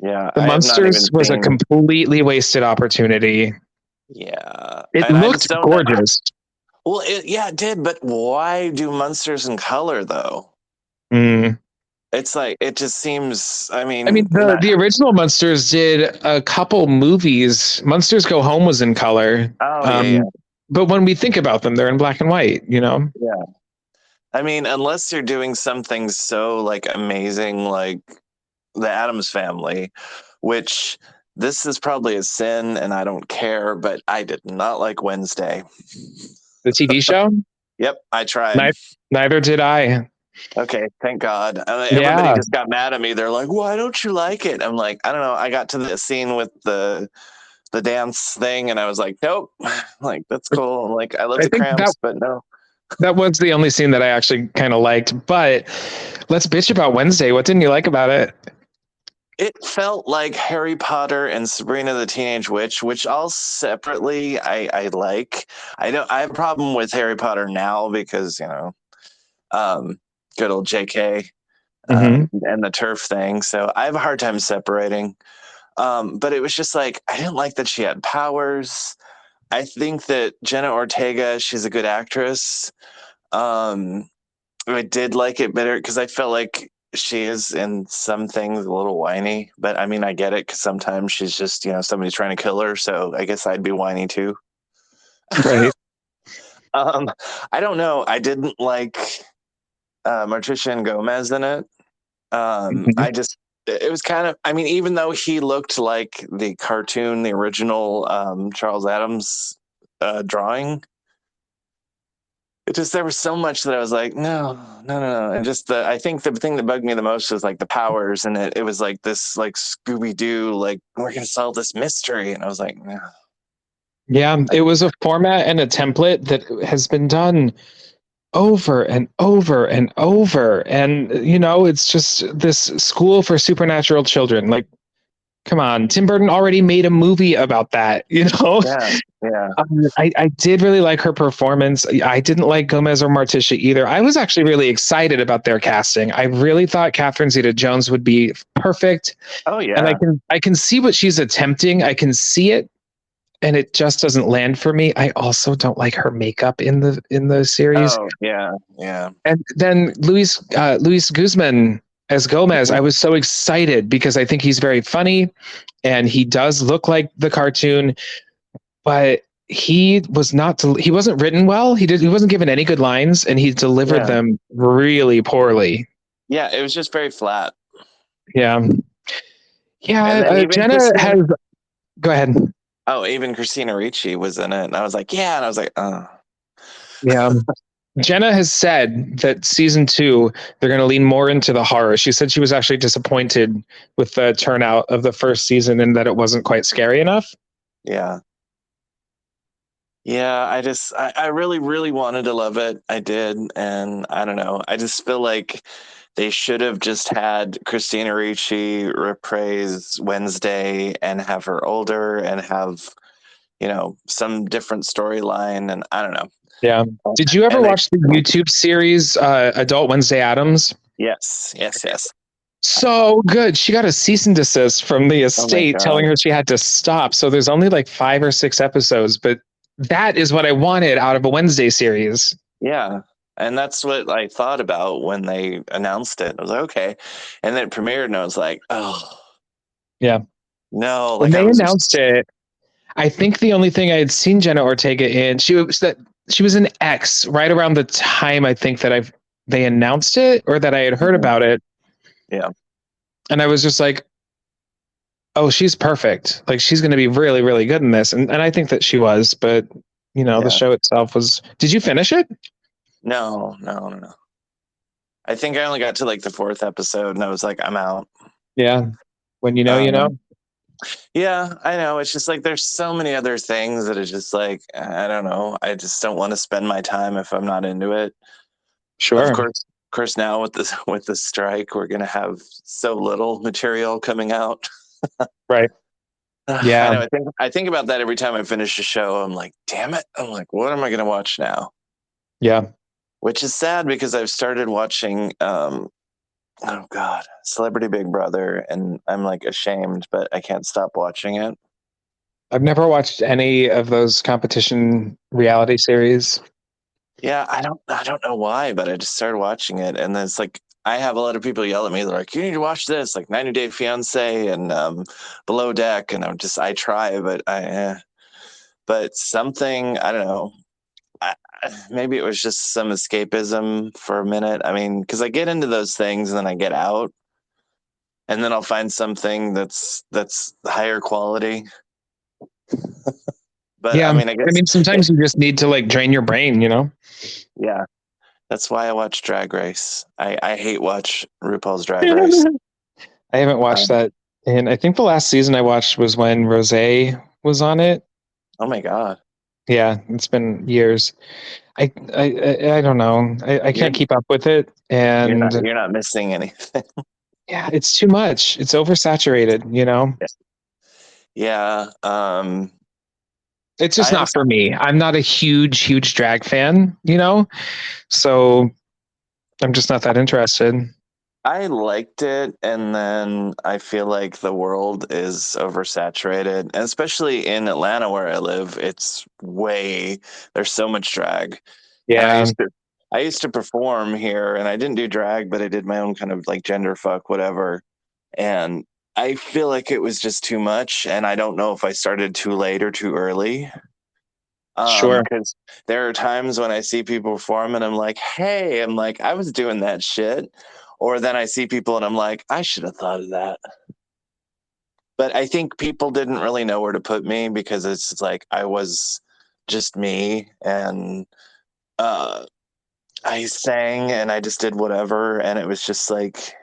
yeah. The I have not Munsters even was a seen. completely wasted opportunity. Yeah, It and I looked just don't know. gorgeous. Well, yeah, it did, but why do monsters in color though? Mm. It's like it just seems. I I mean, mean, the original Munsters did a couple movies. Munsters Go Home was in color. oh yeah, yeah, Um, but when we think about them, they're in black and white, you know? yeah. I mean, unless you're doing something so like amazing, like the Addams Family, which this is probably a sin, and I don't care. But I did not like Wednesday. The TV show? Yep, I tried. Ni- Neither did I. Okay, thank God. Everybody Yeah, just got mad at me. They're like, "Why don't you like it?" I'm like, I don't know. I got to the scene with the dance thing, and I was like, "Nope." Like that's cool. I'm like, I love I the think Cramps, but no. that was the only scene that I actually kind of liked. But let's bitch about Wednesday. What didn't you like about it? It felt like Harry Potter and Sabrina the Teenage Witch, which all separately I like. I have a problem with Harry Potter now because um, good old J.K. Hmm. And the turf thing. So I have a hard time separating. But it was just like I didn't like that she had powers. I think that Jenna Ortega, she's a good actress. Um, I did like it better because I felt like she is in some things a little whiny, but I mean I get it because sometimes she's just somebody's trying to kill her, so I guess I'd be whiny too. Right. um, I don't know. I didn't like Morticia Gomez in it. Mhm. I just it was kind of I mean even though he looked like the cartoon, the original Charles Adams drawing, it just there was so much that I was like, no, no, no, no. And just I think the thing that bugged me the most was like the powers, and it was like this like Scooby Doo, like we're gonna solve this mystery, and I was like, no. Yeah, it was a format and a template that has been done over and over and over. And, it's just this school for supernatural children. Like, come on, Tim Burton already made a movie about that, you know? Yeah, yeah, I did really like her performance. I didn't like Gomez or Morticia either. I was actually really excited about their casting. I really thought Catherine Zeta-Jones would be perfect. oh And yeah, I can see what she's attempting. I can see it, and it just doesn't land for me. I also don't like her makeup in the series. oh yeah, yeah. And then Luis Guzman as Gomez, Mhm. I was so excited because I think he's very funny and he does look like the cartoon, but he wasn't written well. He wasn't given any good lines and he delivered Yeah, them really poorly. yeah. It was just very flat. Yeah. Yeah, And then even Jenna Christina, has go ahead. oh, even Christina Ricci was in it, and I was like, yeah, and I was like, oh, Yeah. Jenna has said that season 2, they're going to lean more into the horror. She said she was actually disappointed with the turnout of the first season and that it wasn't quite scary enough. yeah. Yeah, I really, really wanted to love it. I did. And I don't know. I just feel like they should have just had Christina Ricci reprise Wednesday and have her older and have, some different storyline. And I don't know. Yeah. Did you ever And they, watch the YouTube series Adult Wednesday Adams? yes, yes, yes. So good. She got a cease and desist from the Oh my estate telling God. her she had to stop. So there's only like 5 or 6 episodes, but that is what I wanted out of a Wednesday series. Yeah. And that's what I thought about when they announced it. I was like, okay. And then it premiered and I was like, oh, Yeah. no. When Like I they was announced just, it, I think the only thing I had seen Jenna Ortega in, she was an X right around the time I think that they announced it or that I had heard about it. yeah. And I was just like, oh, she's perfect. Like she's going to be really, really good in this. And I think that she was, but the Yeah. show itself was, did you finish it? No, no, no, no. I think I only got to like the 4th episode and I was like, I'm out. Yeah. When you know, you know. Um, yeah, I know. It's just like there's so many other things that it's just like, I don't know. I just don't want to spend my time if I'm not into it. Of Sure. course, course, now with this with the strike, we're gonna have so little material coming out. Right. I Yeah. know. I think about that every time I finish a show. I'm like, damn it. I'm like, what am I gonna watch now? Yeah. Which is sad because I've started watching oh God, Celebrity Big Brother, and I'm like ashamed, but I can't stop watching it. I've never watched any of those competition reality series. Yeah, I don't know why, but I just started watching it, and then it's like I have a lot of people yell at me. They're like, "You need to watch this, like 90 Day Fiance and Below Deck," and I try, but something I don't know. I, maybe it was just some escapism for a minute. I mean, because I get into those things and then I get out, and then I'll find something that's higher quality. But Yeah. I mean, I I guess mean, sometimes you just need to like drain your brain, you know? yeah, that's why I watch Drag Race. I hate watch RuPaul's Drag Race. I haven't watched Um, that. And I think the last season I watched was when Rose was on it. oh my God, Yeah, it's been years. I don't know. I you're can't keep up with it. you're not And you're not missing anything. yeah, it's too much. It's oversaturated, you know? Yeah, It's just I not also for me. I'm not a huge drag fan, you know? So I'm just not that interested. I liked it, and then I feel like the world is oversaturated, and especially in Atlanta where I live, there's so much drag. And Yeah, I used to perform here, and I didn't do drag, but I did my own kind of like gender fuck whatever. And I feel like it was just too much, and I don't know if I started too late or too early. sure. Because there are times when I see people perform and I'm like, hey, I'm like, I was doing that shit. Or then I see people and I'm like, I should have thought of that. But I think people didn't really know where to put me because it's like I was just me, and uh I sang and I just did whatever, and it was just like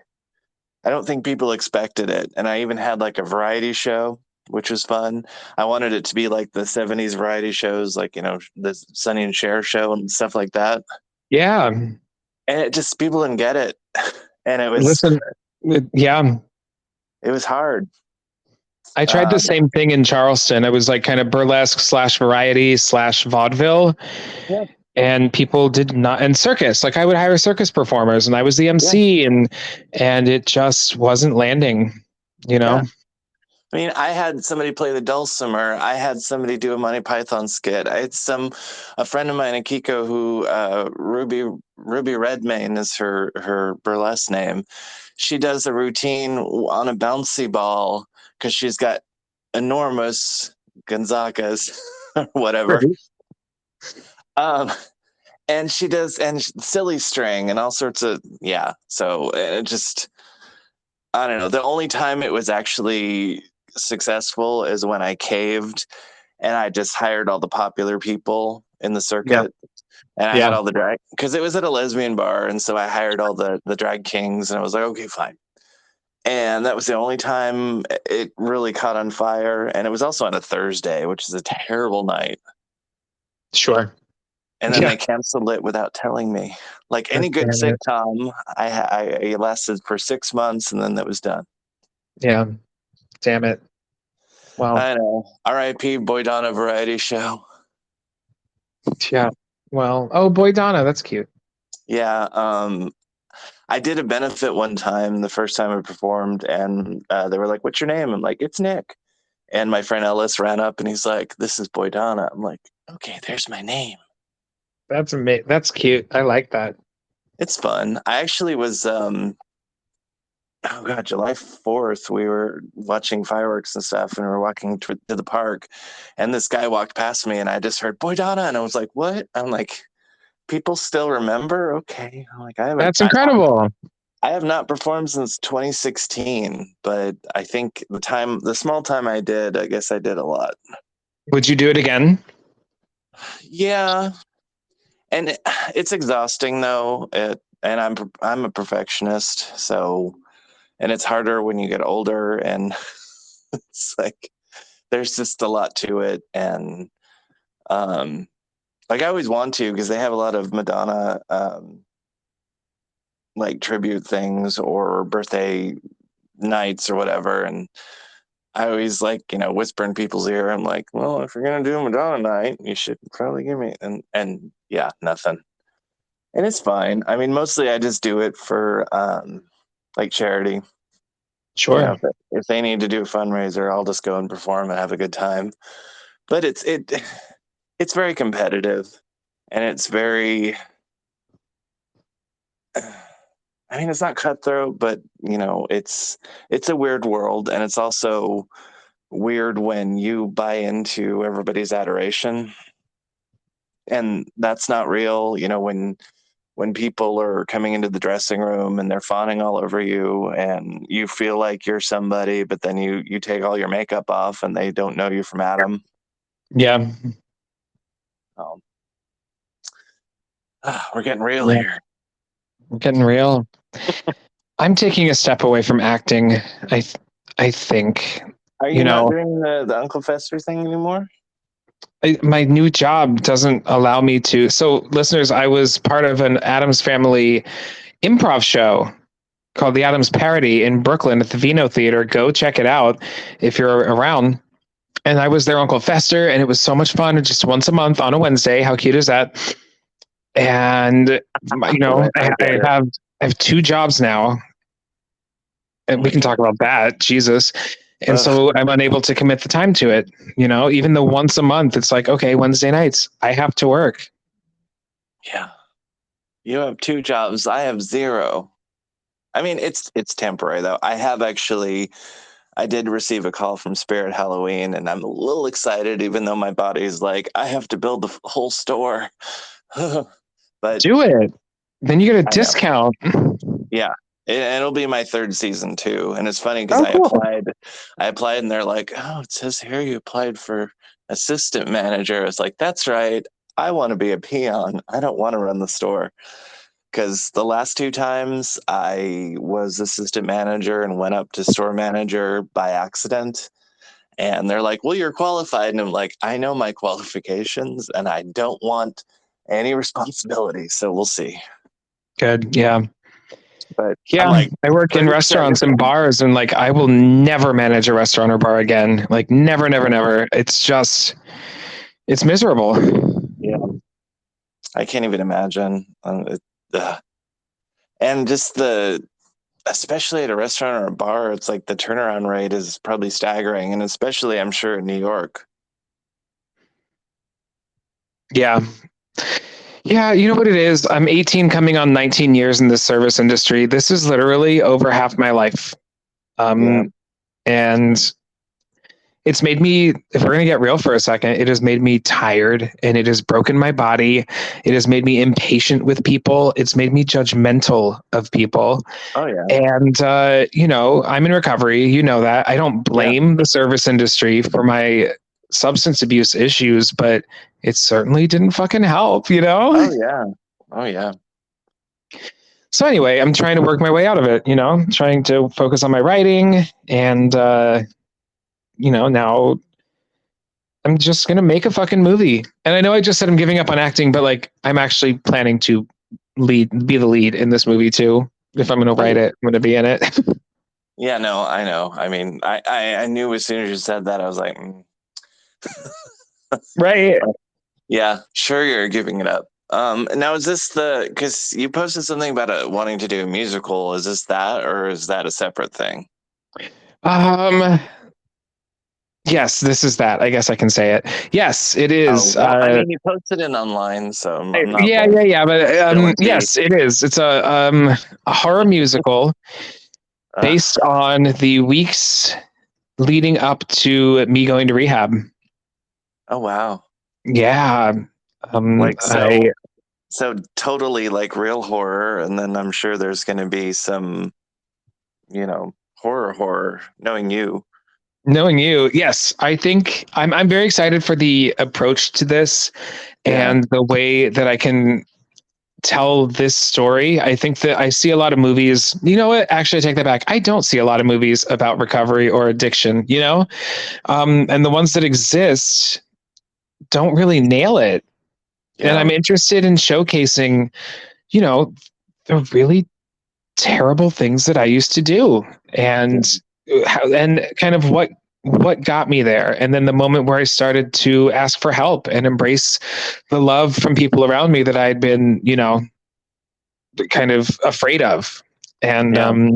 I don't think people expected it. And I even had like a variety show, which was fun. I wanted it to be like the 70s variety shows, like, the Sonny and Cher show and stuff like that. Yeah. And it just, people didn't get it. And Listen, yeah. it was hard. I tried the Um, same thing in Charleston. It was like kind of burlesque slash variety slash vaudeville. yeah, And people did not, and circus, like I would hire circus performers and I was the yeah, MC, and it just wasn't landing, you yeah. know? I mean, I had somebody play the dulcimer. I had somebody do a Monty Python skit. I had a friend of mine, Akiko, who Ruby Redmayne is her burlesque name. She does a routine on a bouncy ball because she's got enormous Gonzagas or whatever. Right. Um, and she does and silly string and all sorts of yeah. So it just I don't know. The only time it was actually successful is when I caved and I just hired all the popular people in the Yeah. circuit, and I had Yeah. all the drag because it was at a lesbian bar, and so I hired all the drag kings, and I was like, okay, fine. And that was the only time it really caught on fire, and it was also on a Thursday, which is a terrible night. Sure. And then Yeah. they canceled it without telling me. Like God any good damn it. sitcom, I lasted for 6 months, and then that was done. Yeah. Damn it. Wow. I know. R.I.P. Boy Donna Variety Show. Yeah. Well, oh boy, Donna, that's cute. Yeah, I did a benefit one time, the first time I performed, and they were like, "What's your name?" I'm like, "It's Nick." And my friend Ellis ran up and he's like, "This is Boy Donna." I'm like, "Okay, there's my name." That's amazing. That's cute. I like that. It's fun. I actually was oh god, July 4th, we were watching fireworks and stuff, and we were walking to the park, and this guy walked past me, and I just heard Boy Donna, and I was like, "What?" I'm like, "People still remember?" Okay. I'm like, That's incredible. I have not performed since 2016, but I think the small time I did, I guess I did a lot. Would you do it again? Yeah, and it's exhausting though. And I'm a perfectionist, so and it's harder when you get older, and it's like there's just a lot to it, and like I always want to because they have a lot of Madonna like tribute things or birthday nights or whatever, and I always like, whisper in people's ear. I'm like, well, if you're gonna do a Madonna night, you should probably give me, and yeah, nothing. And it's fine. I mean, mostly I just do it for like charity. Sure. If they need to do a fundraiser, I'll just go and perform and have a good time. But it's very competitive, and it's very. I mean, it's not cutthroat, but it's a weird world, and it's also weird when you buy into everybody's adoration, and that's not real. When people are coming into the dressing room and they're fawning all over you, and you feel like you're somebody, but then you take all your makeup off and they don't know you from Adam. Yeah. Um, we're getting real Yeah. here. We're getting real. I'm taking a step away from acting. I think, Are you not doing the Uncle Fester thing anymore? my new job doesn't allow me to. So, listeners, I was part of an Addams Family improv show called the Addams Parody in Brooklyn at the Vino Theater. Go check it out if you're around. And I was their Uncle Fester, and it was so much fun. Just once a month on a Wednesday. How cute is that? And I have two jobs now, and we can talk about that. Jesus. And so I'm unable to commit the time to it. Even though once a month, it's like, okay, Wednesday nights, I have to work. Yeah. You have two jobs. I have zero. I mean, it's temporary though. I did receive a call from Spirit Halloween, and I'm a little excited, even though my body's like, I have to build the whole store. But do it. Then you get a discount. Yeah. It'll be my third season too. And it's funny because cool. I applied and they're like, oh, it says here you applied for assistant manager. It's like, that's right. I want to be a peon. I don't want to run the store. Because the last two times I was assistant manager and went up to store manager by accident. And they're like, well, you're qualified. And I'm like, I know my qualifications and I don't want any responsibility. So we'll see. Good. Yeah. But yeah, I work in restaurants and bars, and like, I will never manage a restaurant or bar again. Like, never, never, never. It's miserable. Yeah. I can't even imagine. And just especially at a restaurant or a bar, it's like the turnaround rate is probably staggering. And especially, I'm sure, in New York. Yeah. Yeah, you know what it is? I'm 18 coming on 19 years in the service industry. This is literally over half my life. And it's made me, if we're going to get real for a second, it has made me tired, and it has broken my body. It has made me impatient with people. It's made me judgmental of people. Oh, yeah. And, I'm in recovery. You know that. I don't blame the service industry for my substance abuse issues, but it certainly didn't fucking help, Oh, yeah. Oh, yeah. So anyway, I'm trying to work my way out of it, trying to focus on my writing, and, now I'm just going to make a fucking movie. And I know I just said I'm giving up on acting, but like, I'm actually planning to be the lead in this movie too. If I'm going to write it, I'm going to be in it. Yeah, no, I know. I mean, I knew as soon as you said that, I was like, right. Yeah, sure. You're giving it up. Now is this because you posted something about wanting to do a musical? Is this that, or is that a separate thing? Yes, this is that. I guess I can say it. Yes, it is. I mean, you posted it online, so I'm not. Yeah. But yes, it is. It's a horror musical based on the weeks leading up to me going to rehab. Oh wow! Yeah. So totally like real horror, and then I'm sure there's going to be some, horror. Knowing you. Yes, I think I'm very excited for the approach to this and the way that I can tell this story. I think that I see a lot of movies. You know what? Actually, I take that back. I don't see a lot of movies about recovery or addiction, and the ones that exist don't really nail it. Yeah. And I'm interested in showcasing, the really terrible things that I used to do, and kind of what got me there, and then the moment where I started to ask for help and embrace the love from people around me that I'd been, kind of afraid of. And Yeah.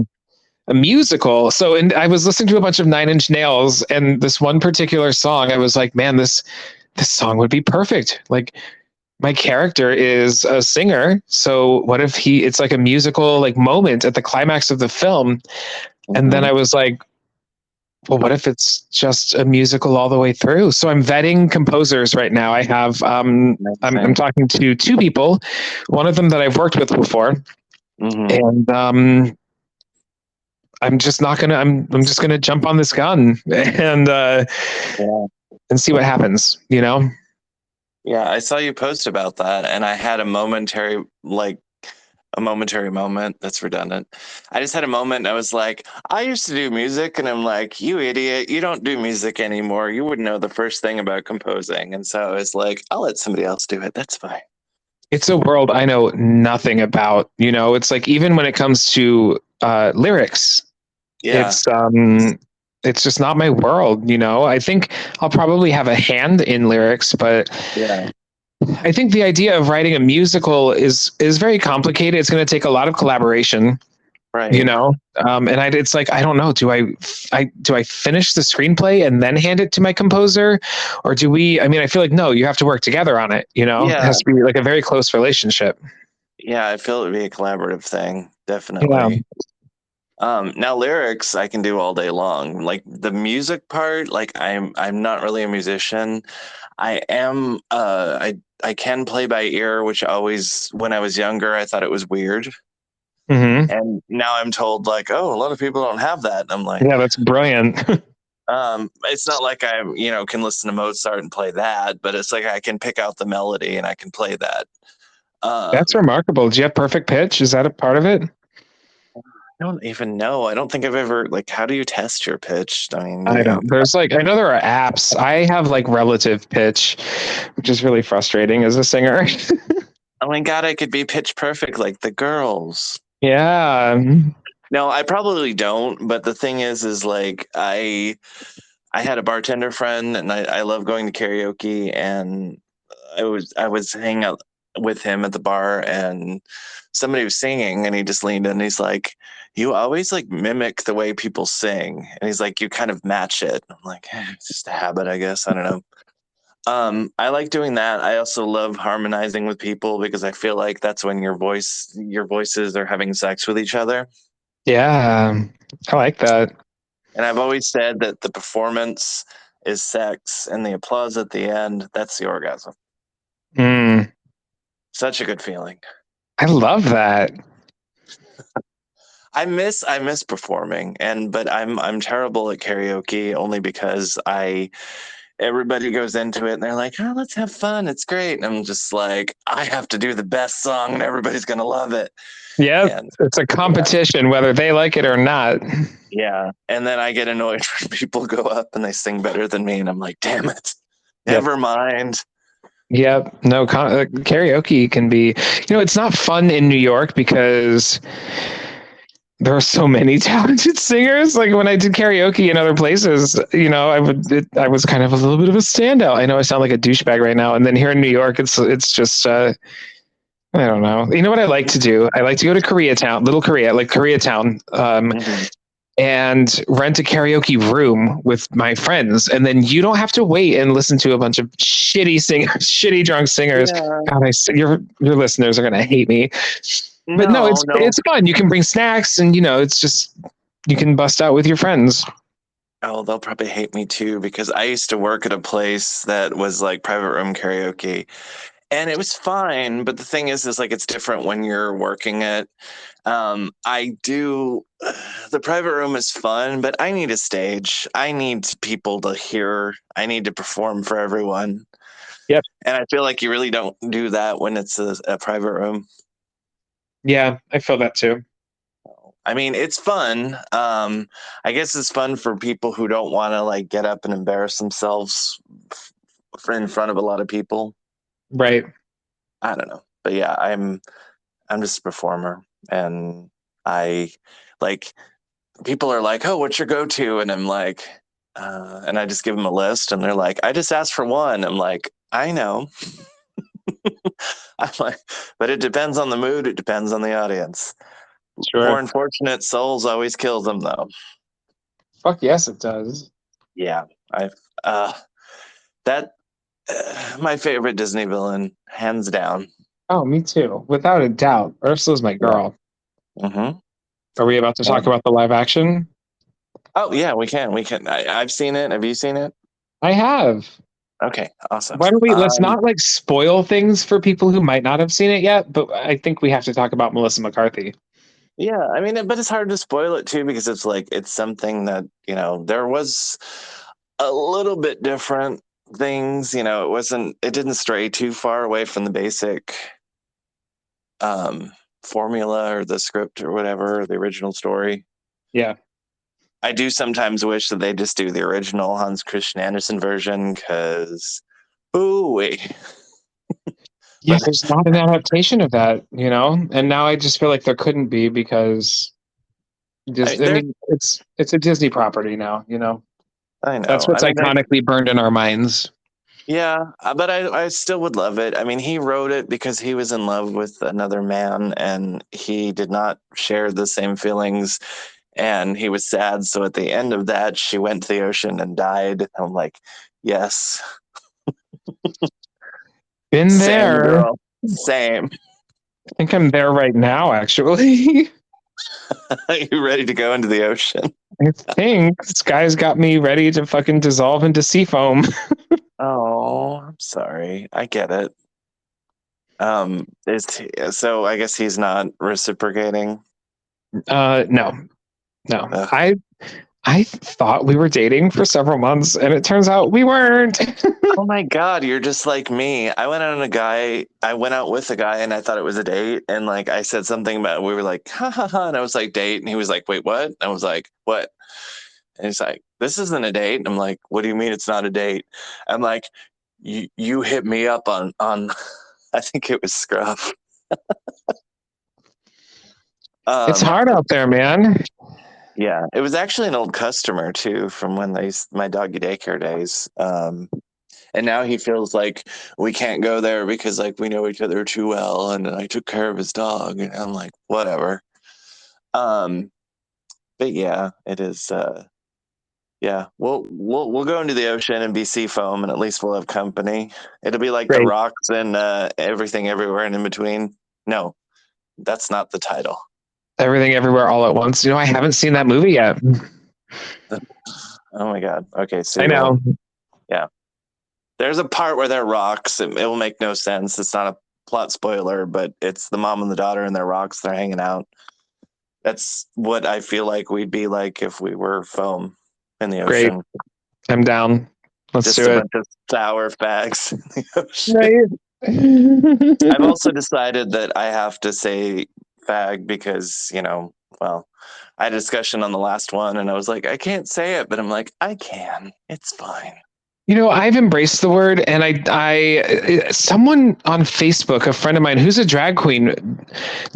a musical. So, and I was listening to a bunch of Nine Inch Nails, and this one particular song, I was like, man, this song would be perfect. Like, my character is a singer, so what if it's like a musical like moment at the climax of the film? And then Mhm. I was like, well, what if it's just a musical all the way through? So I'm vetting composers right now. I have I'm Amazing. talking to two people, one of them that I've worked with before, Mhm. and I'm just gonna jump on this gun Yeah. and see what happens, Yeah, I saw you post about that, and I had a momentary moment. That's redundant. I just had a moment. And I was like, I used to do music, and I'm like, you idiot, you don't do music anymore. You wouldn't know the first thing about composing. And so I was like, I'll let somebody else do it. That's fine. It's a world I know nothing about. It's like, even when it comes to lyrics, Yeah. it's just not my world. I think I'll probably have a hand in lyrics, but Yeah. I think the idea of writing a musical is very complicated. It's going to take a lot of collaboration, Right. and it's like, I don't know. Do I finish the screenplay and then hand it to my composer, or do we? I mean, I feel like, no. You have to work together on it. It Yeah. has to be like a very close relationship. Yeah. I feel it would be a collaborative thing. Yeah. Definitely. Now lyrics I can do all day long. Like the music part, like I'm not really a musician. I can play by ear, which always when I was younger I thought it was weird. Hmm. And now I'm told like, oh, a lot of people don't have that. And I'm like, Yeah, that's brilliant. it's not like I, can listen to Mozart and play that, but it's like I can pick out the melody and I can play that. That's Um, remarkable. Do you have perfect pitch? Is that a part of it? I don't even know. I don't think I've ever like. How do you test your pitch? I mean, I don't. There's like, I know there are apps. I have like relative pitch, which is really frustrating as a singer. oh my god, I could be pitch perfect like the girls. Yeah. No, I probably don't. But the thing is like I had a bartender friend, and I love going to karaoke, and I was hanging out with him at the bar, and somebody was singing, and he just leaned in, and he's like, "You always like mimic the way people sing," and he's like, "You kind of match it." I'm like, it's just a habit, I guess. I don't know. I like doing that. I also love harmonizing with people because I feel like that's when your voices are having sex with each other. Yeah. I like that. And I've always said that the performance is sex and the applause at the end, that's the orgasm. Mm, Such a good feeling. I love that. I miss performing, but I'm terrible at karaoke only because I everybody goes into it and they're like, "Oh, let's have fun. It's great." And I'm just like, I have to do the best song and everybody's going to love it. Yeah. And It's a yeah, competition, whether they like it or not. yeah. And then I get annoyed when people go up and they sing better than me and I'm like, "Damn it. Yep. Never mind." Yep. No, karaoke can be, it's not fun in New York because there are so many talented singers. Like, when I did karaoke in other places, I was kind of a little bit of a standout. I know I sound like a douchebag right now. And then here in New York, it's just, I don't know. You know what I like to do? I like to go to Koreatown, Little Korea, like Koreatown, Mhm. and rent a karaoke room with my friends. And then you don't have to wait and listen to a bunch of shitty singers, shitty drunk singers. Yeah. God, your listeners are gonna hate me. But no, No, no. it's fun. You can bring snacks, and it's just, you can bust out with your friends. Oh, they'll probably hate me too because I used to work at a place that was like private room karaoke and it was fine. But the thing is like it's different when you're working it. I do the private room is fun, but I need a stage. I need people to hear. I need to perform for everyone. Yep. And I feel like you really don't do that when it's a private room. Yeah, I feel that too. I mean, it's fun. I guess it's fun for people who don't want to like get up and embarrass themselves in front of a lot of people. Right. I don't know, but yeah, I'm just a performer, and I like people are like, "Oh, what's your go-to?" And I'm like, and I just give them a list, and they're like, "I just asked for one." I'm like, "I know." I'm like, but it depends on the mood. It depends on the audience. Poor Sure. unfortunate souls always kills them, though. Fuck yes, it does. Yeah, I uh, that my favorite Disney villain, hands down. Oh, me too. Without a doubt. Ursula's my Yeah. girl. Mm-hmm. Are we about to talk about the live action? Oh yeah, we can. We can. I've seen it. Have you seen it? I have. Okay, awesome. Why don't we let's not like spoil things for people who might not have seen it yet, but I think we have to talk about Melissa McCarthy. Yeah, I mean, but it's hard to spoil it too because it's like it's something that there was a little bit different things. It didn't stray too far away from the basic um, formula or the script or whatever, or the original story. Yeah. I do sometimes wish that they just do the original Hans Christian Andersen version because, ooh, Yeah, but there's not an adaptation of that, And now I just feel like there couldn't be because I just mean, I there's, mean it's a Disney property now. I That's know. I what's mean, there's, iconically burned in our minds. yeah, but I still would love it. I mean, he wrote it because he was in love with another man and he did not share the same feelings and he was sad. So at the end of that, she went to the ocean and died. I'm like, yes, Been same there. girl, same. I think I'm there right now, actually. Are you ready to go into the ocean? I think this guy's got me ready to fucking dissolve into sea foam. Oh, I'm sorry. I get it. So I guess he's not reciprocating. No, no. Ugh. I thought we were dating for several months, and it turns out we weren't. Oh my God, you're just like me. I went out with a guy and I thought it was a date. And like I said something about we were like, ha ha ha. And I was like, date. And he was like, wait, what? And I was like, what? And he's like, this isn't a date. And I'm like, what do you mean it's not a date? I'm like, you hit me up on I think it was Scruff. It's Um hard out there, man. yeah, it was actually an old customer too from when my doggy daycare days. And now he feels like we can't go there because like we know each other too well and I took care of his dog and I'm like whatever. Um but yeah, it is yeah, we'll go into the ocean and be sea foam and at least we'll have company. It'll be like the Great. rocks and everything everywhere and in between. No, that's not the title. Everything Everywhere All at Once. I haven't seen that movie yet. Oh my God. Okay, so I you won't. know. Yeah. There's a part where they're rocks. It will make no sense. It's not a plot spoiler, but it's the mom and the daughter and they're rocks. They're hanging out. That's what I feel like we'd be like if we were foam in the Great. ocean. I'm down. Let's Just a do it. bunch of sour fags in the ocean. Right. I've also decided that I have to say fag because, well, I had a discussion on the last one and I was like, I can't say it, but I'm like, I can. It's fine. I've embraced the word, and someone on Facebook, a friend of mine who's a drag queen,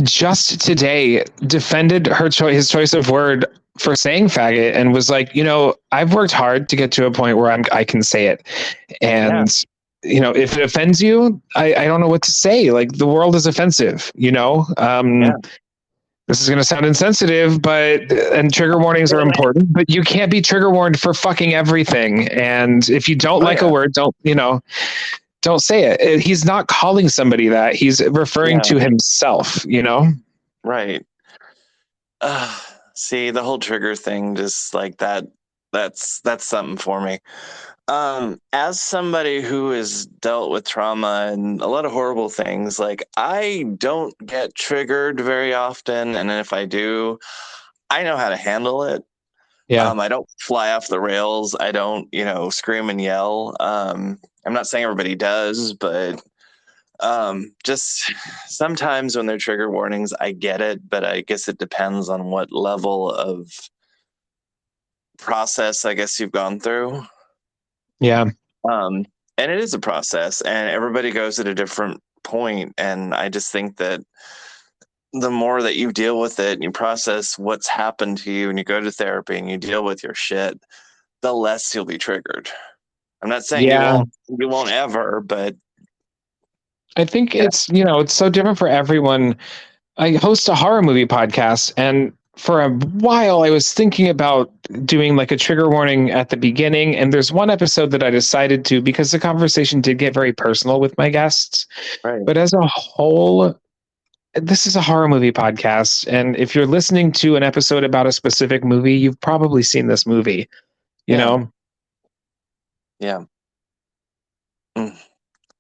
just today defended his choice of word for saying faggot, and was like, I've worked hard to get to a point where I can say it, Yeah. and if it offends you, I don't know what to say. Like the world is offensive, Yeah. This is going to sound insensitive, and trigger warnings are important, but you can't be trigger warned for fucking everything. And if you don't like a word, don't say it. He's not calling somebody that. He's referring to himself, Right. See, the whole trigger thing, just like that's something for me. As somebody who has dealt with trauma and a lot of horrible things, like I don't get triggered very often, and if I do, I know how to handle it. Yeah. I don't fly off the rails. I don't, scream and yell. I'm not saying everybody does, but just sometimes when they're trigger warnings, I get it, but I guess it depends on what level of process I guess you've gone through. Yeah. And it is a process and everybody goes at a different point. And I just think that the more that you deal with it and you process what's happened to you and you go to therapy and you deal with your shit, the less you'll be triggered. I'm not saying Yeah. you won't ever, but I think it's so different for everyone. I host a horror movie podcast, and for a while I was thinking about doing like a trigger warning at the beginning. And there's one episode that I decided to, because the conversation did get very personal with my guests. right. But as a whole, this is a horror movie podcast. And if you're listening to an episode about a specific movie, you've probably seen this movie, you Yeah. know? Yeah.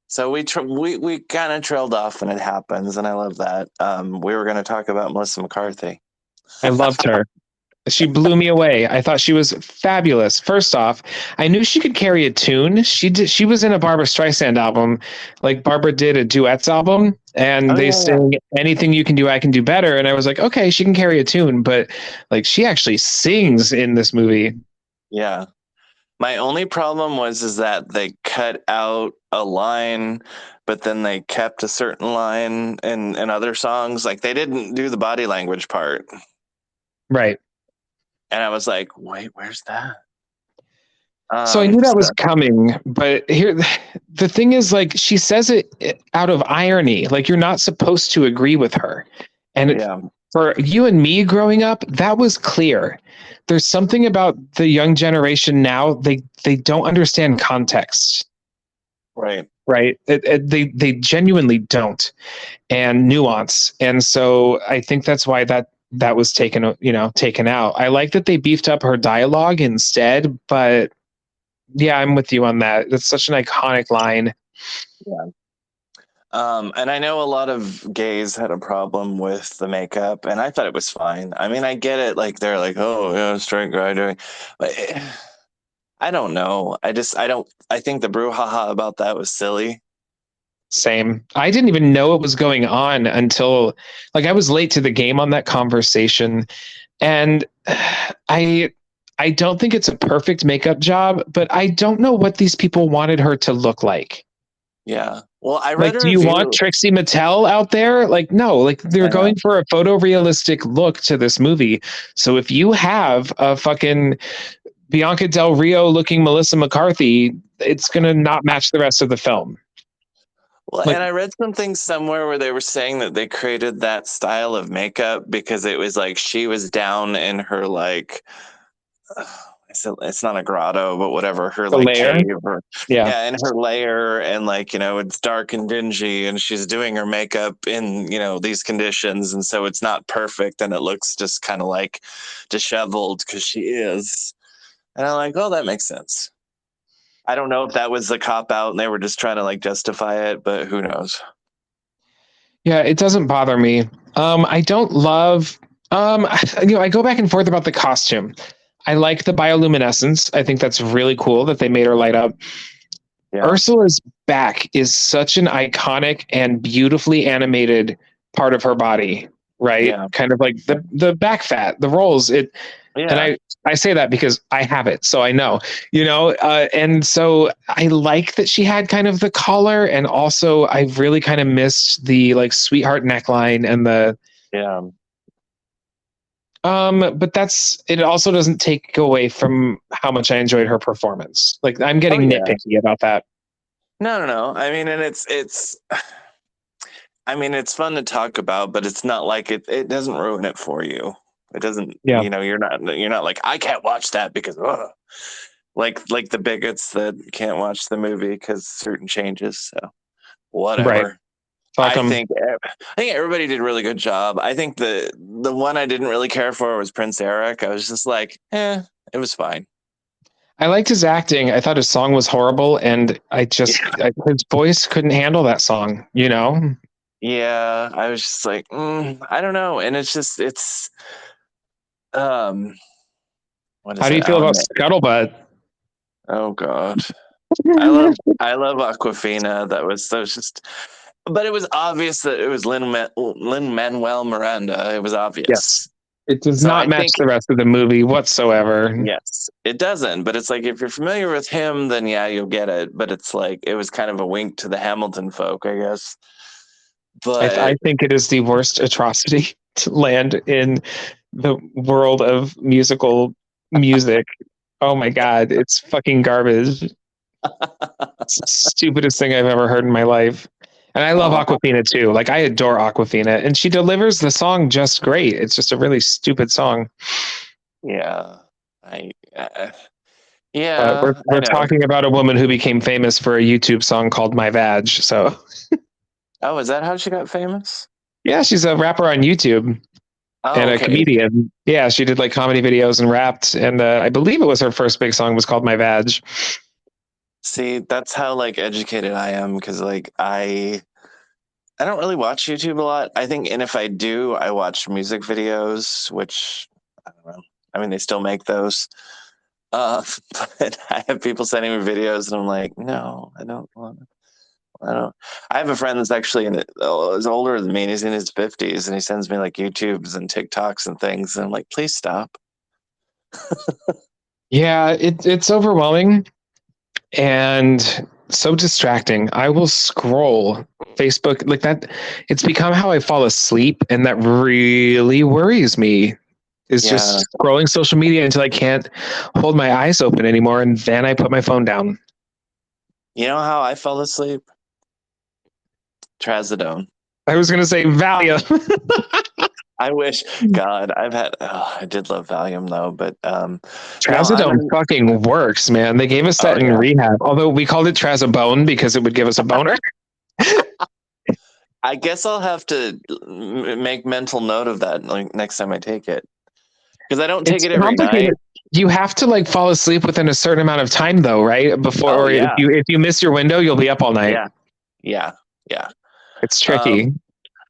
So we kind of trailed off when it happens, and I love that. We were going to talk about Melissa McCarthy. I loved her. She blew me away. I thought she was fabulous. First off, I knew she could carry a tune. She was in a Barbara Streisand album, like Barbara did a duets album, and they sing "Anything You Can Do, I Can Do Better." And I was like, okay, she can carry a tune, but like she actually sings in this movie. Yeah. My only problem is that they cut out a line, but then they kept a certain line in other songs. Like they didn't do the body language part. Right. And I was like, wait, where's that? So I knew that was coming, but here, the thing is, like, she says it out of irony. Like, you're not supposed to agree with her. And for you and me growing up, that was clear. There's something about the young generation now. They don't understand context. Right. Right. They genuinely don't, and nuance. And so I think that's why that was taken out. I like that they beefed up her dialogue instead, but yeah, I'm with you on that. That's such an iconic line. Yeah. And I know a lot of gays had a problem with the makeup, and I thought it was fine. I mean, I get it. Like they're like, oh yeah, straight guy doing, but I don't know. I think the brouhaha about that was silly. Same. I didn't even know it was going on until like I was late to the game on that conversation, and I don't think it's a perfect makeup job, but I don't know what these people wanted her to look like. Yeah. Well, I read like, do you want Trixie Mattel out there? Like, no, like they're going for a photorealistic look to this movie. So if you have a fucking Bianca Del Rio looking Melissa McCarthy, it's going to not match the rest of the film. Well, and I read something somewhere where they were saying that they created that style of makeup because it was like she was down in her like it's not a grotto, but whatever, her the like lair. cave or in her lair, and like it's dark and dingy, and she's doing her makeup in these conditions, and so it's not perfect, and it looks just kind of like disheveled because she is, and I'm like, oh, that makes sense. I don't know if that was the cop out and they were just trying to like justify it, but who knows? Yeah, it doesn't bother me. I don't love, I go back and forth about the costume. I like the bioluminescence. I think that's really cool that they made her light up. Yeah. Ursula's back is such an iconic and beautifully animated part of her body, right? Yeah. Kind of like the back fat, the rolls. And I say that because I have it, so I know, and so I like that she had kind of the collar, and also I really kind of missed the like sweetheart neckline and the but it also doesn't take away from how much I enjoyed her performance. Like I'm getting nitpicky about that. No. I mean, and it's fun to talk about, but it's not like it doesn't ruin it for you. It doesn't, you're not like, I can't watch that because, like the bigots that can't watch the movie because certain changes. So whatever. Right. I think everybody did a really good job. I think the one I didn't really care for was Prince Eric. I was just like, it was fine. I liked his acting. I thought his song was horrible, and his voice couldn't handle that song, Yeah, I was just like, I don't know. And it's how do you feel about Scuttlebutt? Oh God. I love Awkwafina. That was just, but it was obvious that it was Lin-Manuel Miranda. It was obvious. Yes. It does not match the rest of the movie whatsoever. Yes, it doesn't. But it's like, if you're familiar with him, then yeah, you'll get it. But it's like, it was kind of a wink to the Hamilton folk, I guess. But I think it is the worst atrocity to land in the world of music. Oh my god, it's fucking garbage. It's the stupidest thing I've ever heard in my life. And I love oh Aquafina too. Like I adore Aquafina, and she delivers the song just great. It's just a really stupid song. yeah, I But yeah, I we're know. talking about a woman who became famous for a YouTube song called "My Vag." So Oh, is that how she got famous? yeah, she's a rapper on YouTube Oh, and a okay. comedian. Yeah, she did like comedy videos and rapped, and I believe it was her first big song was called "My Vag." See, that's how like educated I am because like I don't really watch YouTube a lot. I think, and if I do, I watch music videos, which I don't know. I mean, they still make those. Uh, but I have people sending me videos, and I'm like, no, I don't want. I don't. I have a friend that's actually is older than me, and he's in his 50s, and he sends me like YouTubes and TikToks and things, and I'm like, please stop. Yeah, it's overwhelming and so distracting. I will scroll Facebook like that. It's become how I fall asleep, and that really worries me. Is Yeah, just scrolling social media until I can't hold my eyes open anymore, and then I put my phone down. you know how I fell asleep? Trazodone. I was gonna say Valium. I wish, God, I've had. Oh, I did love Valium though, but no, I'm Trazodone in. fucking works, man. They gave us Oh that in yeah, rehab, although we called it Trazobone because it would give us a boner. I guess I'll have to make mental note of that like next time I take it because I don't take It's it every complicated. night. You have to like fall asleep within a certain amount of time though, right? Before, Oh or yeah, if you miss your window, you'll be up all night. yeah, yeah, yeah. It's Um, tricky.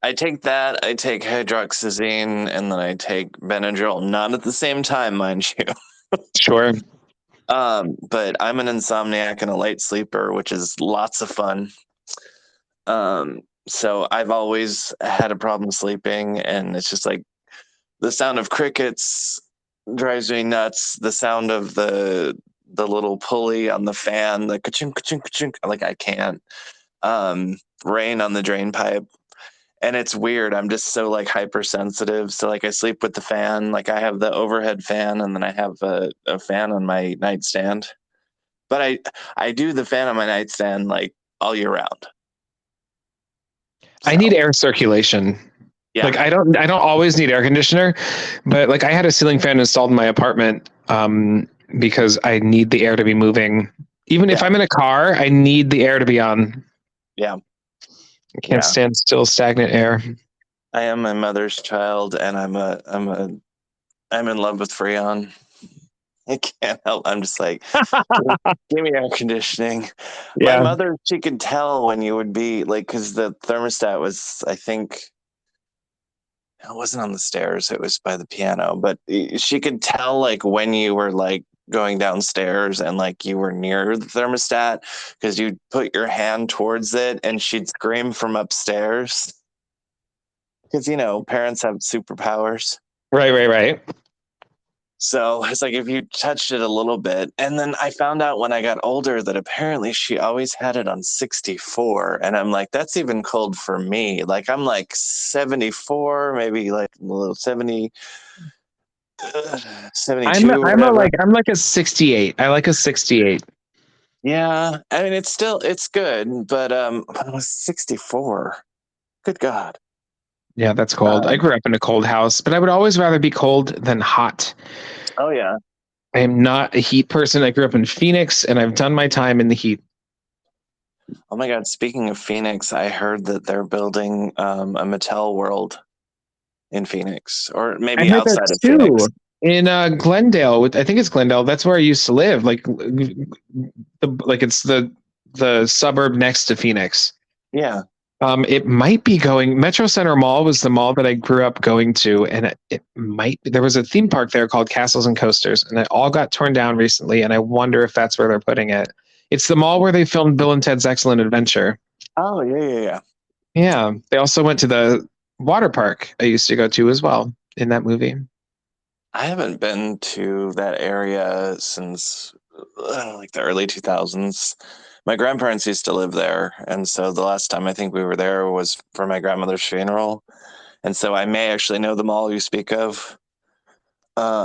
I take that. I take hydroxyzine, and then I take Benadryl. Not at the same time, mind you. Sure. But I'm an insomniac and a light sleeper, which is lots of fun. So I've always had a problem sleeping, and it's just like the sound of crickets drives me nuts. The sound of the little pulley on the fan, the ka-chunk, ka-chunk, ka-chunk, like I can't. Rain on the drain pipe. And it's weird. I'm just so like hypersensitive. So like I sleep with the fan. Like I have the overhead fan, and then I have a fan on my nightstand. But I do the fan on my nightstand like all year round. I need So air circulation. yeah, Like I don't always need air conditioner, but like I had a ceiling fan installed in my apartment because I need the air to be moving. Even if yeah, I'm in a car, I need the air to be on. yeah, I can't yeah. stand still stagnant air. I am my mother's child, and I'm in love with Freon. I can't help. I'm just like, give me air conditioning. My Yeah. mother, she could tell when you would be like, because the thermostat was, I think, it wasn't on the stairs. It was by the piano, but she could tell like when you were like going downstairs and like you were near the thermostat because you'd put your hand towards it and she'd scream from upstairs because parents have superpowers. Right, right, right. So it's like if you touched it a little bit. And then I found out when I got older that apparently she always had it on 64. And I'm like, that's even cold for me. Like I'm like 74, maybe like a little 70, 72, whatever. I'm like a 68. I like a 68. Yeah. I mean, it's good, but when I was 64, good God. Yeah, that's cold. I Um, grew up in a cold house, but I would always rather be cold than hot. oh, yeah. I am not a heat person. I grew up in Phoenix and I've done my time in the heat. Oh my God. Speaking of Phoenix, I heard that they're building a Mattel world in Phoenix, or I maybe heard that outside of Phoenix. too. In Glendale, I think it's Glendale. That's where I used to live. Like it's the suburb next to Phoenix. Yeah. It might be going. Metro Center Mall was the mall that I grew up going to, and it might. There was a theme park there called Castles and Coasters, and it all got torn down recently. And I wonder if that's where they're putting it. It's the mall where they filmed Bill and Ted's Excellent Adventure. Oh, yeah, yeah, yeah. Yeah, they also went to the water park I used to go to as well in that movie. I haven't been to that area since like the early 2000s. my grandparents used to live there, and so the last time I think we were there was for my grandmother's funeral, and so I may actually know the mall you speak of.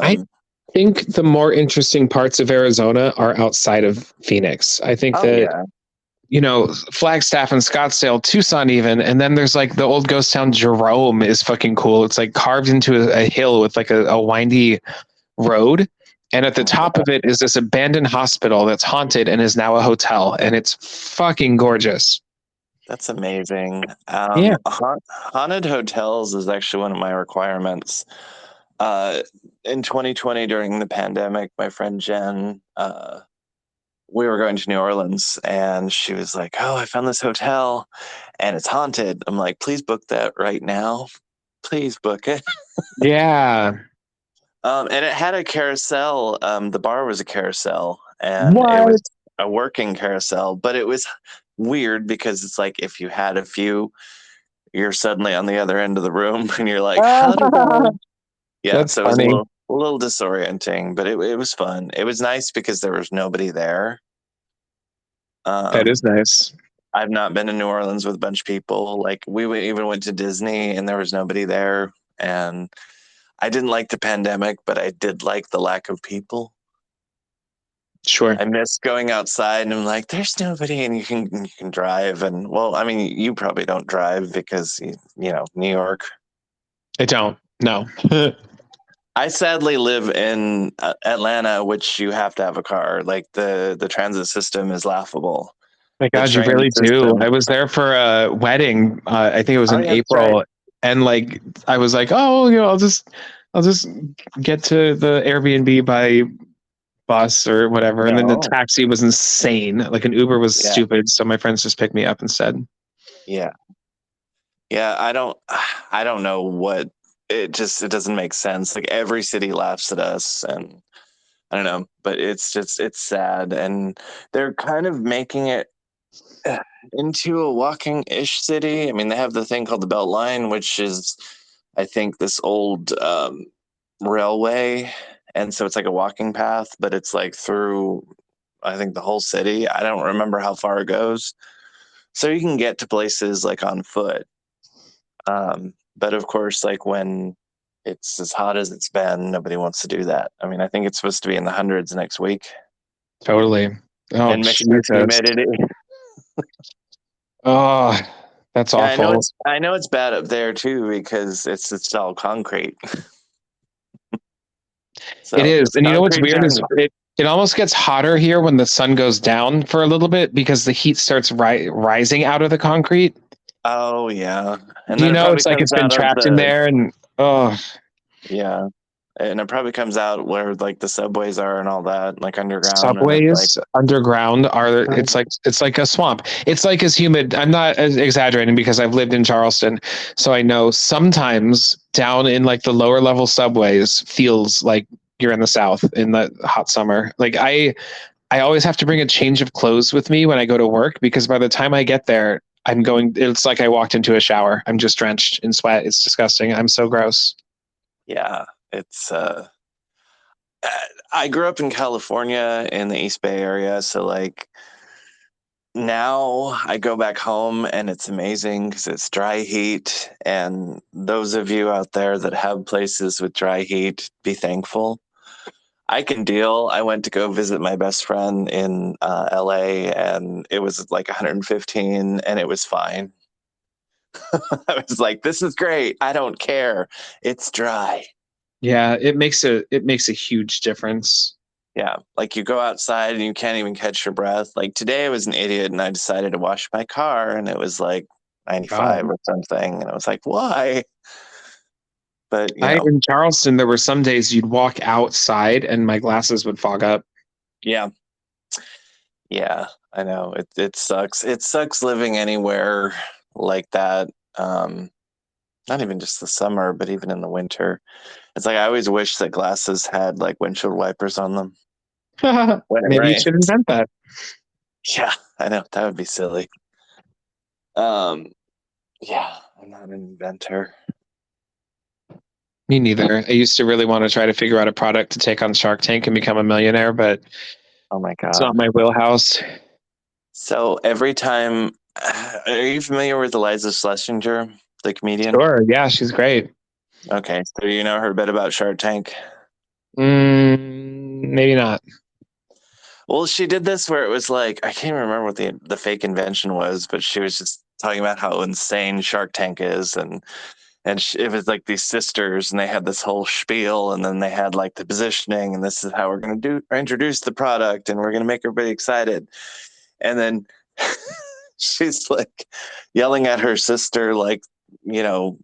I Um, think the more interesting parts of Arizona are outside of Phoenix. I think oh that, yeah, Flagstaff and Scottsdale, Tucson, even, and then there's like the old ghost town Jerome is fucking cool. It's like carved into a hill with like a windy road, and at the top of it is this abandoned hospital that's haunted and is now a hotel, and it's fucking gorgeous. that's amazing. Yeah, Haunted hotels is actually one of my requirements. Uh, in 2020 during the pandemic, my friend Jen, we were going to New Orleans, and she was like, "Oh, I found this hotel, and it's haunted." I'm like, "Please book that right now. Please book it." yeah. And it had a carousel. The bar was a carousel, and it was What? a working carousel, but it was weird because it's like if you had a few, you're suddenly on the other end of the room, and you're like, "How did I?" Yeah, That's so it was funny. a little disorienting, but it was fun. It was nice because there was nobody there. That Um, is nice. I've not been to New Orleans with a bunch of people. Like even went to Disney and there was nobody there. And I didn't like the pandemic, but I did like the lack of people. Sure. I miss going outside and I'm like, there's nobody, and you can drive. And well, I mean, you probably don't drive because New York. I don't. No. I sadly live in Atlanta, which you have to have a car. Like the transit system is laughable. My The God, you train really do. system. I was there for a wedding. I think it was Oh in yeah, that's right. April, and like I was like, oh, I'll just get to the Airbnb by bus or whatever, and then the No. taxi was insane. Like an Uber was Yeah. stupid, so my friends just picked me up instead. Yeah. Yeah. I don't know what it doesn't make sense. Like every city laughs at us, and I don't know, but it's sad, and they're kind of making it into a walking-ish city. I mean, they have the thing called the Belt Line, which is, I think, this old railway, and so it's like a walking path, but it's like through, I think, the whole city. I don't remember how far it goes, so you can get to places like on foot. But of course, like when it's as hot as it's been, nobody wants to do that. I mean, I think it's supposed to be in the hundreds next week, Totally. Oh and mixed with Jesus. humidity. Oh, that's Yeah, awful. I know it's bad up there too because it's all concrete. It So is, it's and you know what's concrete weird is jungle. it almost gets hotter here when the sun goes down for a little bit because the heat starts rising out of the concrete. Oh yeah, and Do you then it know probably it's like comes it's been out of trapped in the there, and oh, yeah, and it probably comes out where like the subways are and all that, like underground, and it's like subways underground are it's like a swamp. It's like as humid. I'm not exaggerating because I've lived in Charleston, so I know sometimes down in like the lower level subways feels like you're in the South in the hot summer. Like I always have to bring a change of clothes with me when I go to work because by the time I get there, it's like I walked into a shower. I'm just drenched in sweat. It's disgusting. I'm so gross. yeah, it's I grew up in California in the East Bay area, so like now I go back home and it's amazing because it's dry heat. And those of you out there that have places with dry heat, be thankful. I can deal. I went to go visit my best friend in LA, and it was like 115 and it was fine. I was like, this is great. I don't care. It's dry. Yeah, it makes a huge difference. Yeah. Like you go outside and you can't even catch your breath. Like today I was an idiot and I decided to wash my car and it was like 95 God. or something. And I was like, why? But I in Charleston, there were some days you'd walk outside and my glasses would fog up. yeah. Yeah, I know. It sucks. It sucks living anywhere like that. Um, Not even just the summer, but even in the winter. It's like I always wish that glasses had like windshield wipers on them when it Maybe you rains. should invent that. Yeah, I know. That would be silly. Um, yeah, I'm not an inventor. Me neither. I used to really want to try to figure out a product to take on Shark Tank and become a millionaire, but Oh my it's not God. my wheelhouse. So every time, are you familiar with Eliza Schlesinger, the comedian? Sure. Yeah, she's great. Okay, so you know her bit about Shark Tank. Maybe not. Well, she did this where it was like I can't remember what the fake invention was, but she was just talking about how insane Shark Tank is, and it was like these sisters, and they had this whole spiel, and then they had like the positioning, and this is how we're going to do introduce the product, and we're going to make everybody excited, and then she's like yelling at her sister, like you know,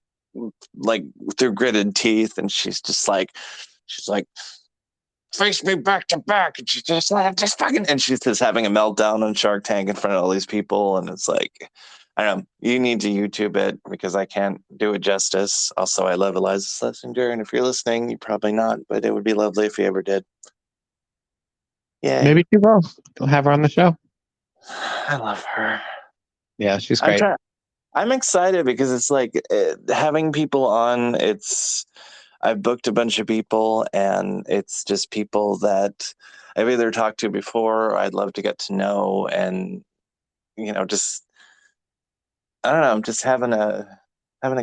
like through gritted teeth, and she's like face me back to back, and she's just like just fucking, and she's just having a meltdown on Shark Tank in front of all these people, and it's like, I don't know, you need to YouTube it because I can't do it justice. Also, I love Eliza Schlesinger, and if you're listening, you probably not, but it would be lovely if you ever did. Yay! Maybe she will. We'll have her on the show. I love her. Yeah, she's I'm great. trying. I'm excited because it's like having people on. It's I've booked a bunch of people, and it's just people that I've either talked to before or I'd love to get to know, and just I don't know, I'm just having a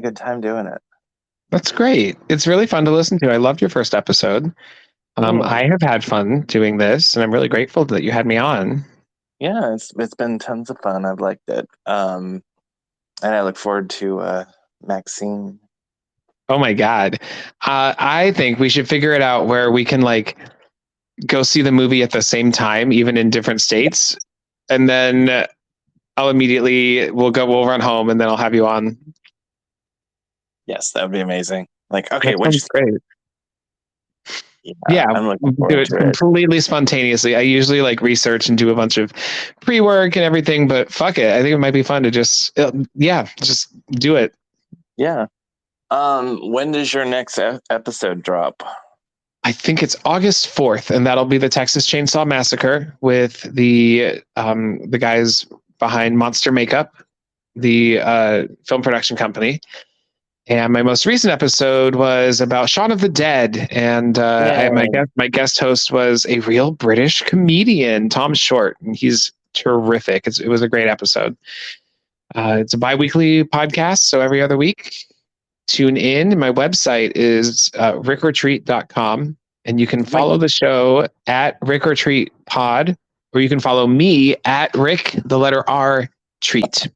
good time doing it. That's great. It's really fun to listen to. I loved your first episode. Hmm. I have had fun doing this, and I'm really grateful that you had me on. Yeah, it's been tons of fun. I've liked it, and I look forward to Maxine. Oh my God. I think we should figure it out where we can like go see the movie at the same time, even in different states. And then we'll run home and then I'll have you on. Yes, that would be amazing. Like, okay, That what'd you sounds great. say? Yeah, Yeah, I'm we looking do forward it to it. completely spontaneously. I usually like research and do a bunch of pre-work and everything, but fuck it. I think it might be fun to just do it. Yeah. When does your next episode drop? I think it's August 4th, and that'll be the Texas Chainsaw Massacre with the guys behind Monster Makeup, the film production company. And my most recent episode was about Shaun of the Dead, and Yay. my guest host was a real British comedian, Tom Short, and he's terrific. It was a great episode. It's a bi-weekly podcast, so every other week. Tune in. My website is rickretreat.com, and you can Wait, follow the show at Rick Retreat Pod, or you can follow me at Rick, the letter R, Treat.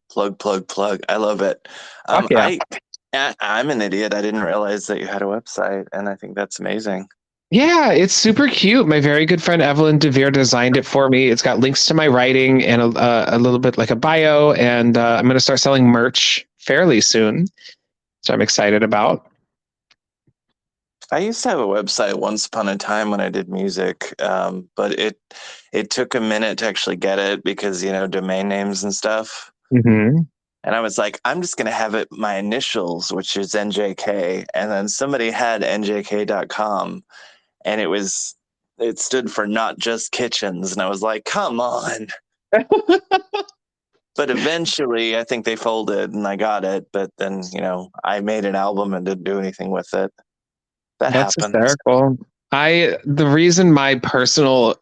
plug. I love it. Fuck yeah. I'm an idiot. I didn't realize that you had a website, and I think that's amazing. Yeah, it's super cute. My very good friend Evelyn DeVere designed it for me. It's got links to my writing and a little bit like a bio, and I'm going to start selling merch fairly soon. So I'm excited about. I used to have a website once upon a time when I did music, but it took a minute to actually get it because domain names and stuff. Mm-hmm. And I was like, I'm just gonna have it my initials, which is NJK, and then somebody had njk.com, and it stood for Not Just Kitchens, and I was like, come on. But eventually, I think they folded, and I got it. But then, I made an album and didn't do anything with it. That That's happens. hysterical. The reason my personal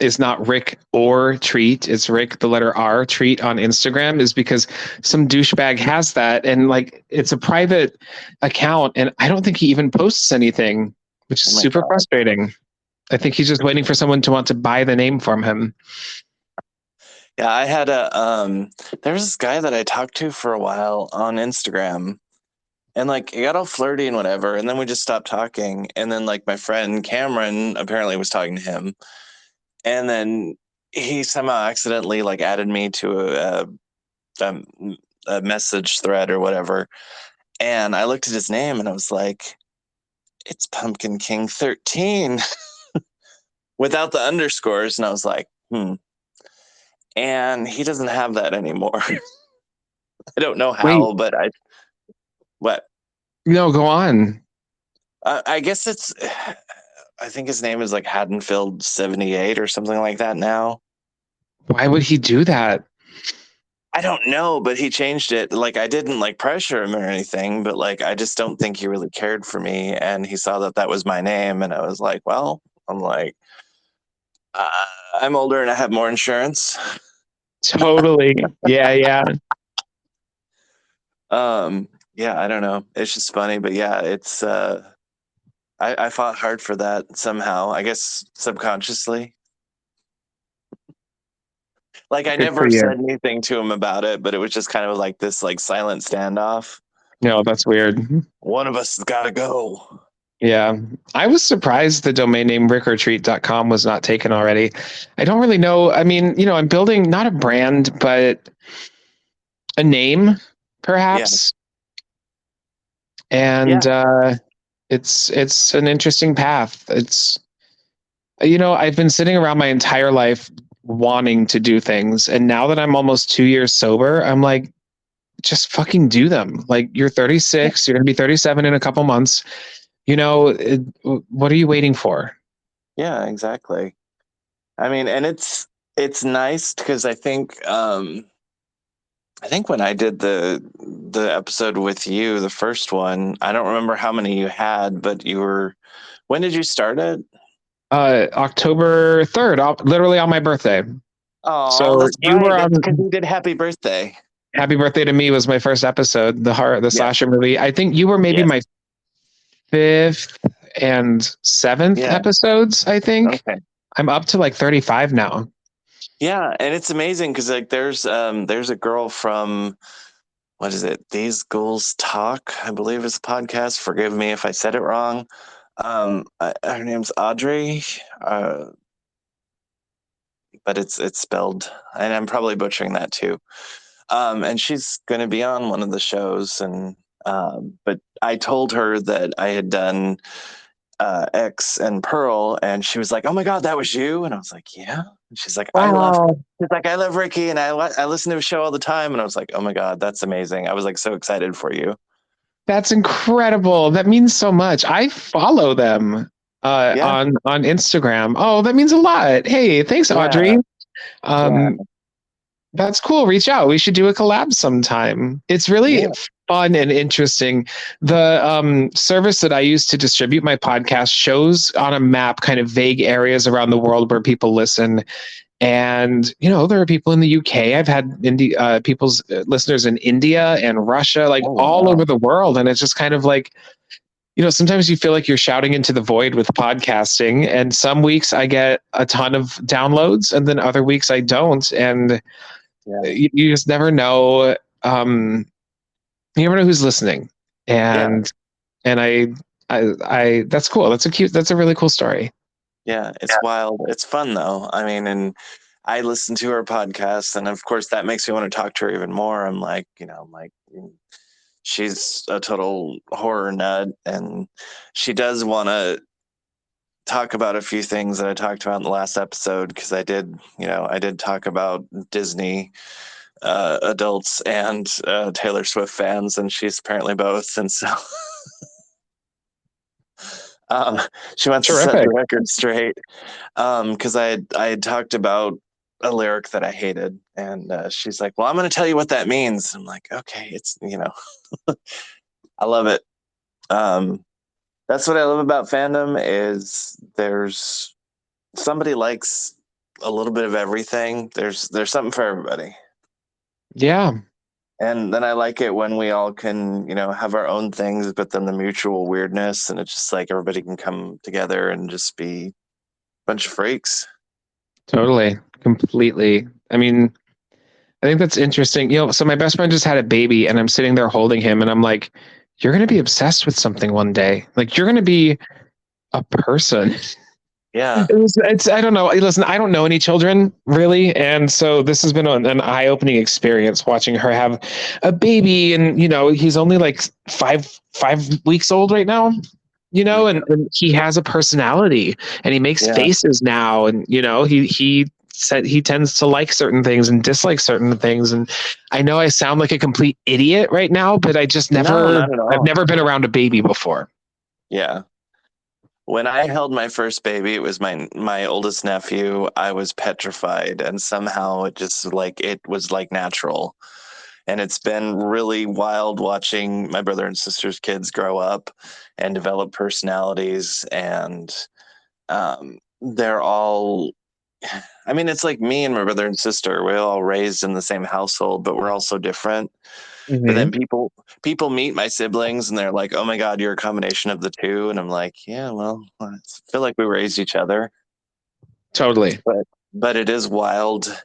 is not Rick or Treat, it's Rick the letter R Treat on Instagram is because some douchebag has that and like it's a private account and I don't think he even posts anything, which is Oh my super God. frustrating. I think he's just waiting for someone to want to buy the name from him. Yeah, I had there was this guy that I talked to for a while on Instagram, and like it got all flirty and whatever, and then we just stopped talking. And then like my friend Cameron apparently was talking to him, and then he somehow accidentally like added me to a, a message thread or whatever. And I looked at his name and I was like, it's Pumpkin King 13 without the underscores. And I was like, and he doesn't have that anymore. I don't know Wait, how, but what? no, go on. I guess I think his name is like Haddonfield 78 or something like that now. Why would he do that? I don't know, but he changed it. Like I didn't like pressure him or anything, but like I just don't think he really cared for me, and he saw that that was my name, and I was like, well, I'm like, Uh, I'm older and I have more insurance. Totally. Yeah, yeah. Yeah, I don't know. It's just funny, but yeah, it's I fought hard for that somehow. I guess subconsciously. Like I Good for never you. said anything to him about it, but it was just kind of like this like silent standoff. No, that's weird. One of us has got to go. Yeah. I was surprised the domain name rickortreat.com was not taken already. I don't really know. I mean, I'm building not a brand, but a name, Yeah. perhaps. Yeah. And it's an interesting path. I've been sitting around my entire life wanting to do things. And now that I'm almost 2 years sober, I'm like, just fucking do them. Like you're 36, you're going to be 37 in a couple months. What are you waiting for? Yeah, exactly. I mean, and it's nice because I think when I did the episode with you, the first one, I don't remember how many you had, but you were when did you start it? October 3rd, literally on my birthday. Oh, So that's you right. were That's on because you did Happy Birthday. Happy Birthday to Me was my first episode, the Yeah. slasher movie. I think you were maybe Yes. my fifth and seventh Yeah. episodes, I think. Okay. I'm up to like 35 now. Yeah, and it's amazing because like there's a girl from what is it? These Ghouls Talk, I believe is a podcast. Forgive me if I said it wrong. Her name's Audrey, but it's spelled, and I'm probably butchering that too. And she's going to be on one of the shows, and but I told her that I had done X and Pearl, and she was like, "Oh my God, that was you!" And I was like, "Yeah." And she's like, "I love." Wow. She's like, "I love Ricky, and I listen to his show all the time." And I was like, "Oh my God, that's amazing!" I was like so excited for you. That's incredible. That means so much. I follow them Yeah, on Instagram. Oh, that means a lot. Hey, thanks, yeah, Audrey. yeah, Um, that's cool. Reach out. We should do a collab sometime. It's really yeah. fun and interesting. The service that I use to distribute my podcast shows on a map kind of vague areas around the world where people listen. And there are people in the UK. I've had people's listeners in India and Russia, like Oh all over wow. the world. And it's just kind of like, sometimes you feel like you're shouting into the void with podcasting. And some weeks I get a ton of downloads, and then other weeks I don't. And Yeah, you just never know. You never know who's listening. yeah, And that's cool. That's a really cool story. yeah. It's wild. It's fun though. I mean, and I listen to her podcast, and of course that makes me want to talk to her even more. I'm like, I'm like, she's a total horror nut, and she does want to talk about a few things that I talked about in the last episode because I did talk about Disney adults and Taylor Swift fans, and she's apparently both, and so um, she wants to set Terrific. the record straight because I had talked about a lyric that I hated, and she's like, "Well, I'm going to tell you what that means." I'm like, "Okay, I love it." Um, that's what I love about fandom is there's somebody likes a little bit of everything. There's something for everybody. Yeah, And then I like it when we all can, have our own things, but then the mutual weirdness, and it's just like everybody can come together and just be a bunch of freaks. totally. Completely. I mean, I think that's interesting. So my best friend just had a baby, and I'm sitting there holding him, and I'm like, you're going to be obsessed with something one day. Like, you're going to be a person. Yeah, I don't know. Listen, I don't know any children really. And so this has been an eye-opening experience watching her have a baby. And, he's only like five weeks old right now, and he has a personality, and he makes yeah. faces now. And, he said he tends to like certain things and dislike certain things. And I know I sound like a complete idiot right now, but No, not at I've all. never been around a baby before. Yeah. When I held my first baby, it was my oldest nephew. I was petrified, and somehow it was like natural. And it's been really wild watching my brother and sister's kids grow up and develop personalities, and they're all I mean, it's like me and my brother and sister. We're all raised in the same household, but we're all so different. But then Hmm. people meet my siblings and they're like, "Oh my God, you're a combination of the two." And I'm like, "Yeah, well, I feel like we raised each other." Totally. But it is wild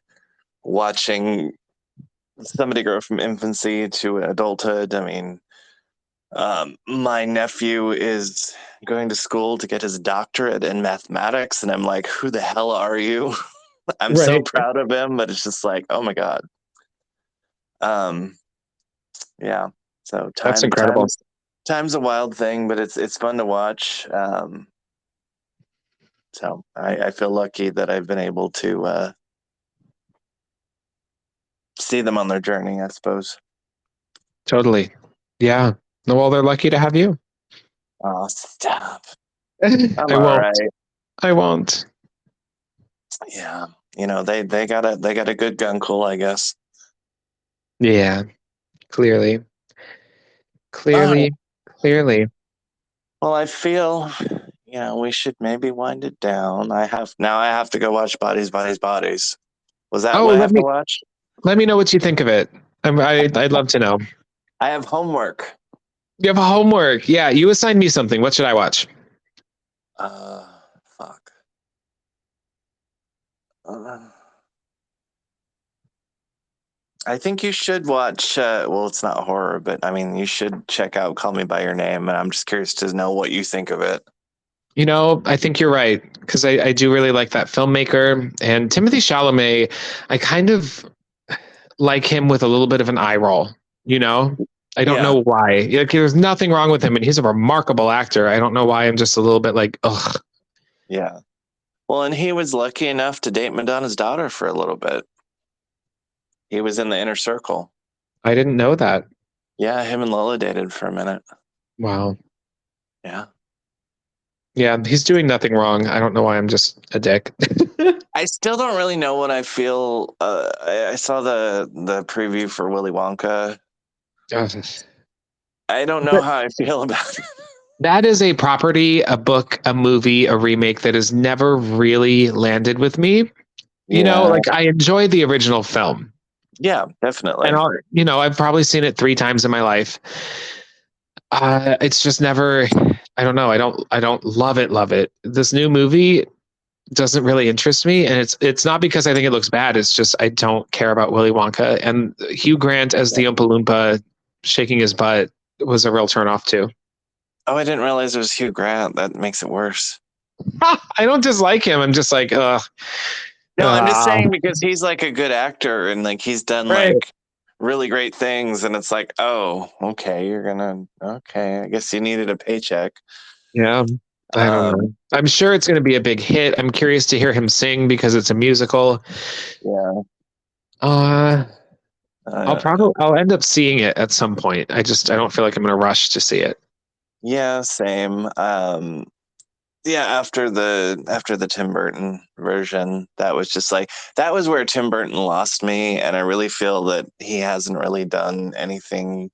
watching somebody grow from infancy to adulthood. I mean, my nephew is going to school to get his doctorate in mathematics, and I'm like, "Who the hell are you?" I'm so Right. proud of him, but it's just like, oh my God. Um, yeah. So That's incredible. time's a wild thing, but it's fun to watch. So I feel lucky that I've been able to see them on their journey, I suppose. Totally. Yeah. No, well, they're lucky to have you. Oh, stop. I'm I all won't. right. I won't. Yeah. They got a good guncle, I guess. Yeah. Clearly. All right. Clearly. Clearly. Well, I feel we should maybe wind it down. I have to go watch Bodies, Bodies. Was that Oh, what I have to watch? let me know what you think of it. I'd love to know. I have homework. You have homework. Yeah, you assigned me something. What should I watch? Uh, fuck. Uh, I think you should watch. Well, it's not horror, but I mean, you should check out Call Me by Your Name, and I'm just curious to know what you think of it. I think you're right because I do really like that filmmaker and Timothy Chalamet. I kind of like him with a little bit of an eye roll. You know, I don't Yeah, know why. Like, there's nothing wrong with him, and he's a remarkable actor. I don't know why I'm just a little bit like, ugh. yeah. Well, and he was lucky enough to date Madonna's daughter for a little bit. He was in the inner circle. I didn't know that. Yeah, him and Lola dated for a minute. Wow. Yeah. Yeah, he's doing nothing wrong. I don't know why I'm just a dick. I still don't really know what I feel. I saw the preview for Willy Wonka. I don't know how I feel about it. That is a property, a book, a movie, a remake that has never really landed with me. Yeah, Like I enjoyed the original film, yeah, and definitely. I've probably seen it 3 times in my life. It's just never. I don't know. I don't love it. Love it. This new movie doesn't really interest me, and it's not because I think it looks bad. It's just I don't care about Willy Wonka, and Hugh Grant as the Oompa Loompa shaking his butt was a real turnoff too. Oh, I didn't realize it was Hugh Grant. That makes it worse. I don't dislike him. I'm just like, No, I'm just uh, saying because he's like a good actor and like he's done right. like really great things, and it's like, oh, okay, okay, I guess you needed a paycheck. Yeah. I don't Um, know. I'm sure it's going to be a big hit. I'm curious to hear him sing because it's a musical. yeah, Uh, uh, I'll end up seeing it at some point. I don't feel like I'm in a rush to see it. yeah, same. Yeah, after the Tim Burton version, that was just like that was where Tim Burton lost me, and I really feel that he hasn't really done anything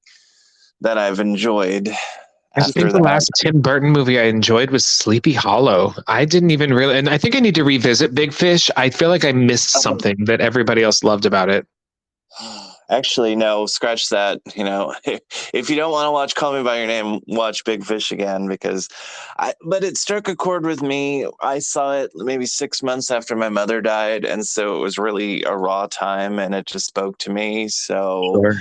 that I've enjoyed I think after the that. last Tim Burton movie I enjoyed was Sleepy Hollow. I didn't even really, and I think I need to revisit Big Fish. I feel like I missed something that everybody else loved about it. Actually, no, scratch that. If you don't want to watch Call Me by Your Name, watch Big Fish again because but it struck a chord with me. I saw it maybe 6 months after my mother died, and so it was really a raw time, and it just spoke to me. So Sure.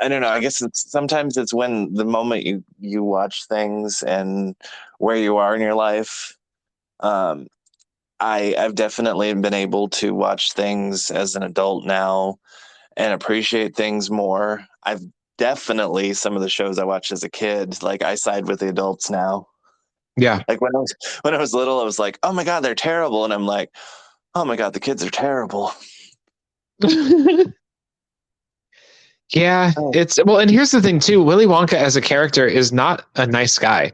I don't know. I guess sometimes it's when the moment you watch things and where you are in your life. Um, I've definitely been able to watch things as an adult now and appreciate things more. I've definitely some of the shows I watched as a kid, like I side with the adults now. Yeah. Like when I was little, I was like, "Oh my God, they're terrible," and I'm like, "Oh my God, the kids are terrible." Yeah, Oh, it's well, and here's the thing too. Willy Wonka as a character is not a nice guy.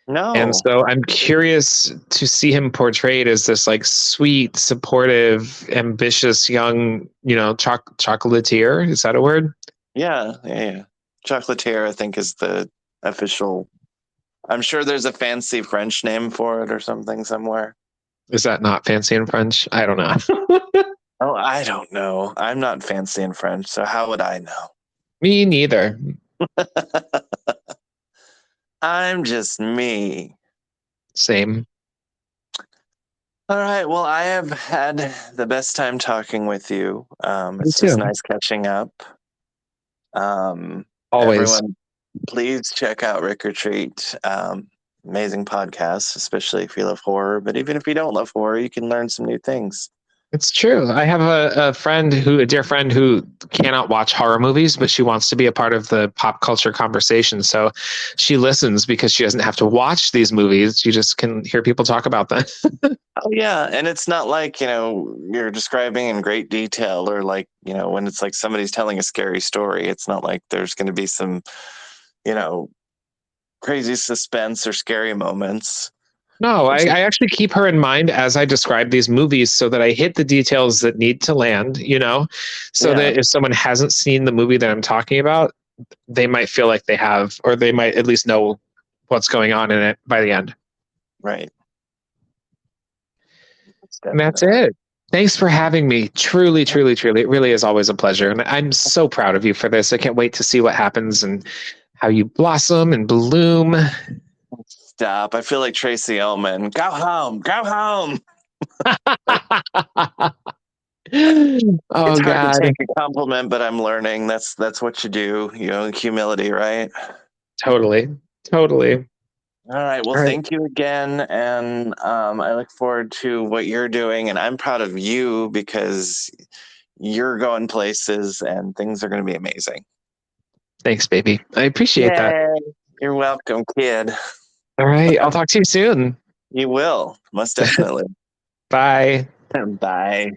And no, so I'm curious to see him portrayed as this like sweet, supportive, ambitious young, chocolatier. Is that a word? yeah, yeah, yeah. Chocolatier, I think, is the official. I'm sure there's a fancy French name for it or something somewhere. Is that not fancy in French? I don't know. Oh, I don't know. I'm not fancy in French, so how would I know? Me neither. I'm just me. Same. All right. Well, I have had the best time talking with you. Me It's just too. nice catching up. Always. Everyone, please check out Rick or Treat. Amazing podcast, especially if you love horror. But even if you don't love horror, you can learn some new things. It's true. I have a dear friend who cannot watch horror movies, but she wants to be a part of the pop culture conversation. So she listens because she doesn't have to watch these movies. She just can hear people talk about them. Oh yeah, and it's not like, you're describing in great detail, or like, when it's like somebody's telling a scary story, it's not like there's going to be some, you know, crazy suspense or scary moments. No, It's I actually keep her in mind as I describe these movies so that I hit the details that need to land, so yeah, that if someone hasn't seen the movie that I'm talking about, they might feel like they have, or they might at least know what's going on in it by the end. right. It's And that's definitely. it. Thanks for having me. Truly, truly, truly. It really is always a pleasure. And I'm so proud of you for this. I can't wait to see what happens and how you blossom and bloom. Stop. I feel like Tracy Ullman. Go home. Go home. Oh It's hard to God. take a compliment, but I'm learning. That's what you do. Humility, right? Totally. Totally. All right. Well, All right. thank you again, and I look forward to what you're doing. And I'm proud of you because you're going places, and things are going to be amazing. Thanks, baby. I appreciate that. Yay! You're welcome, kid. All right. I'll talk to you soon. You will, most definitely. Bye. Bye.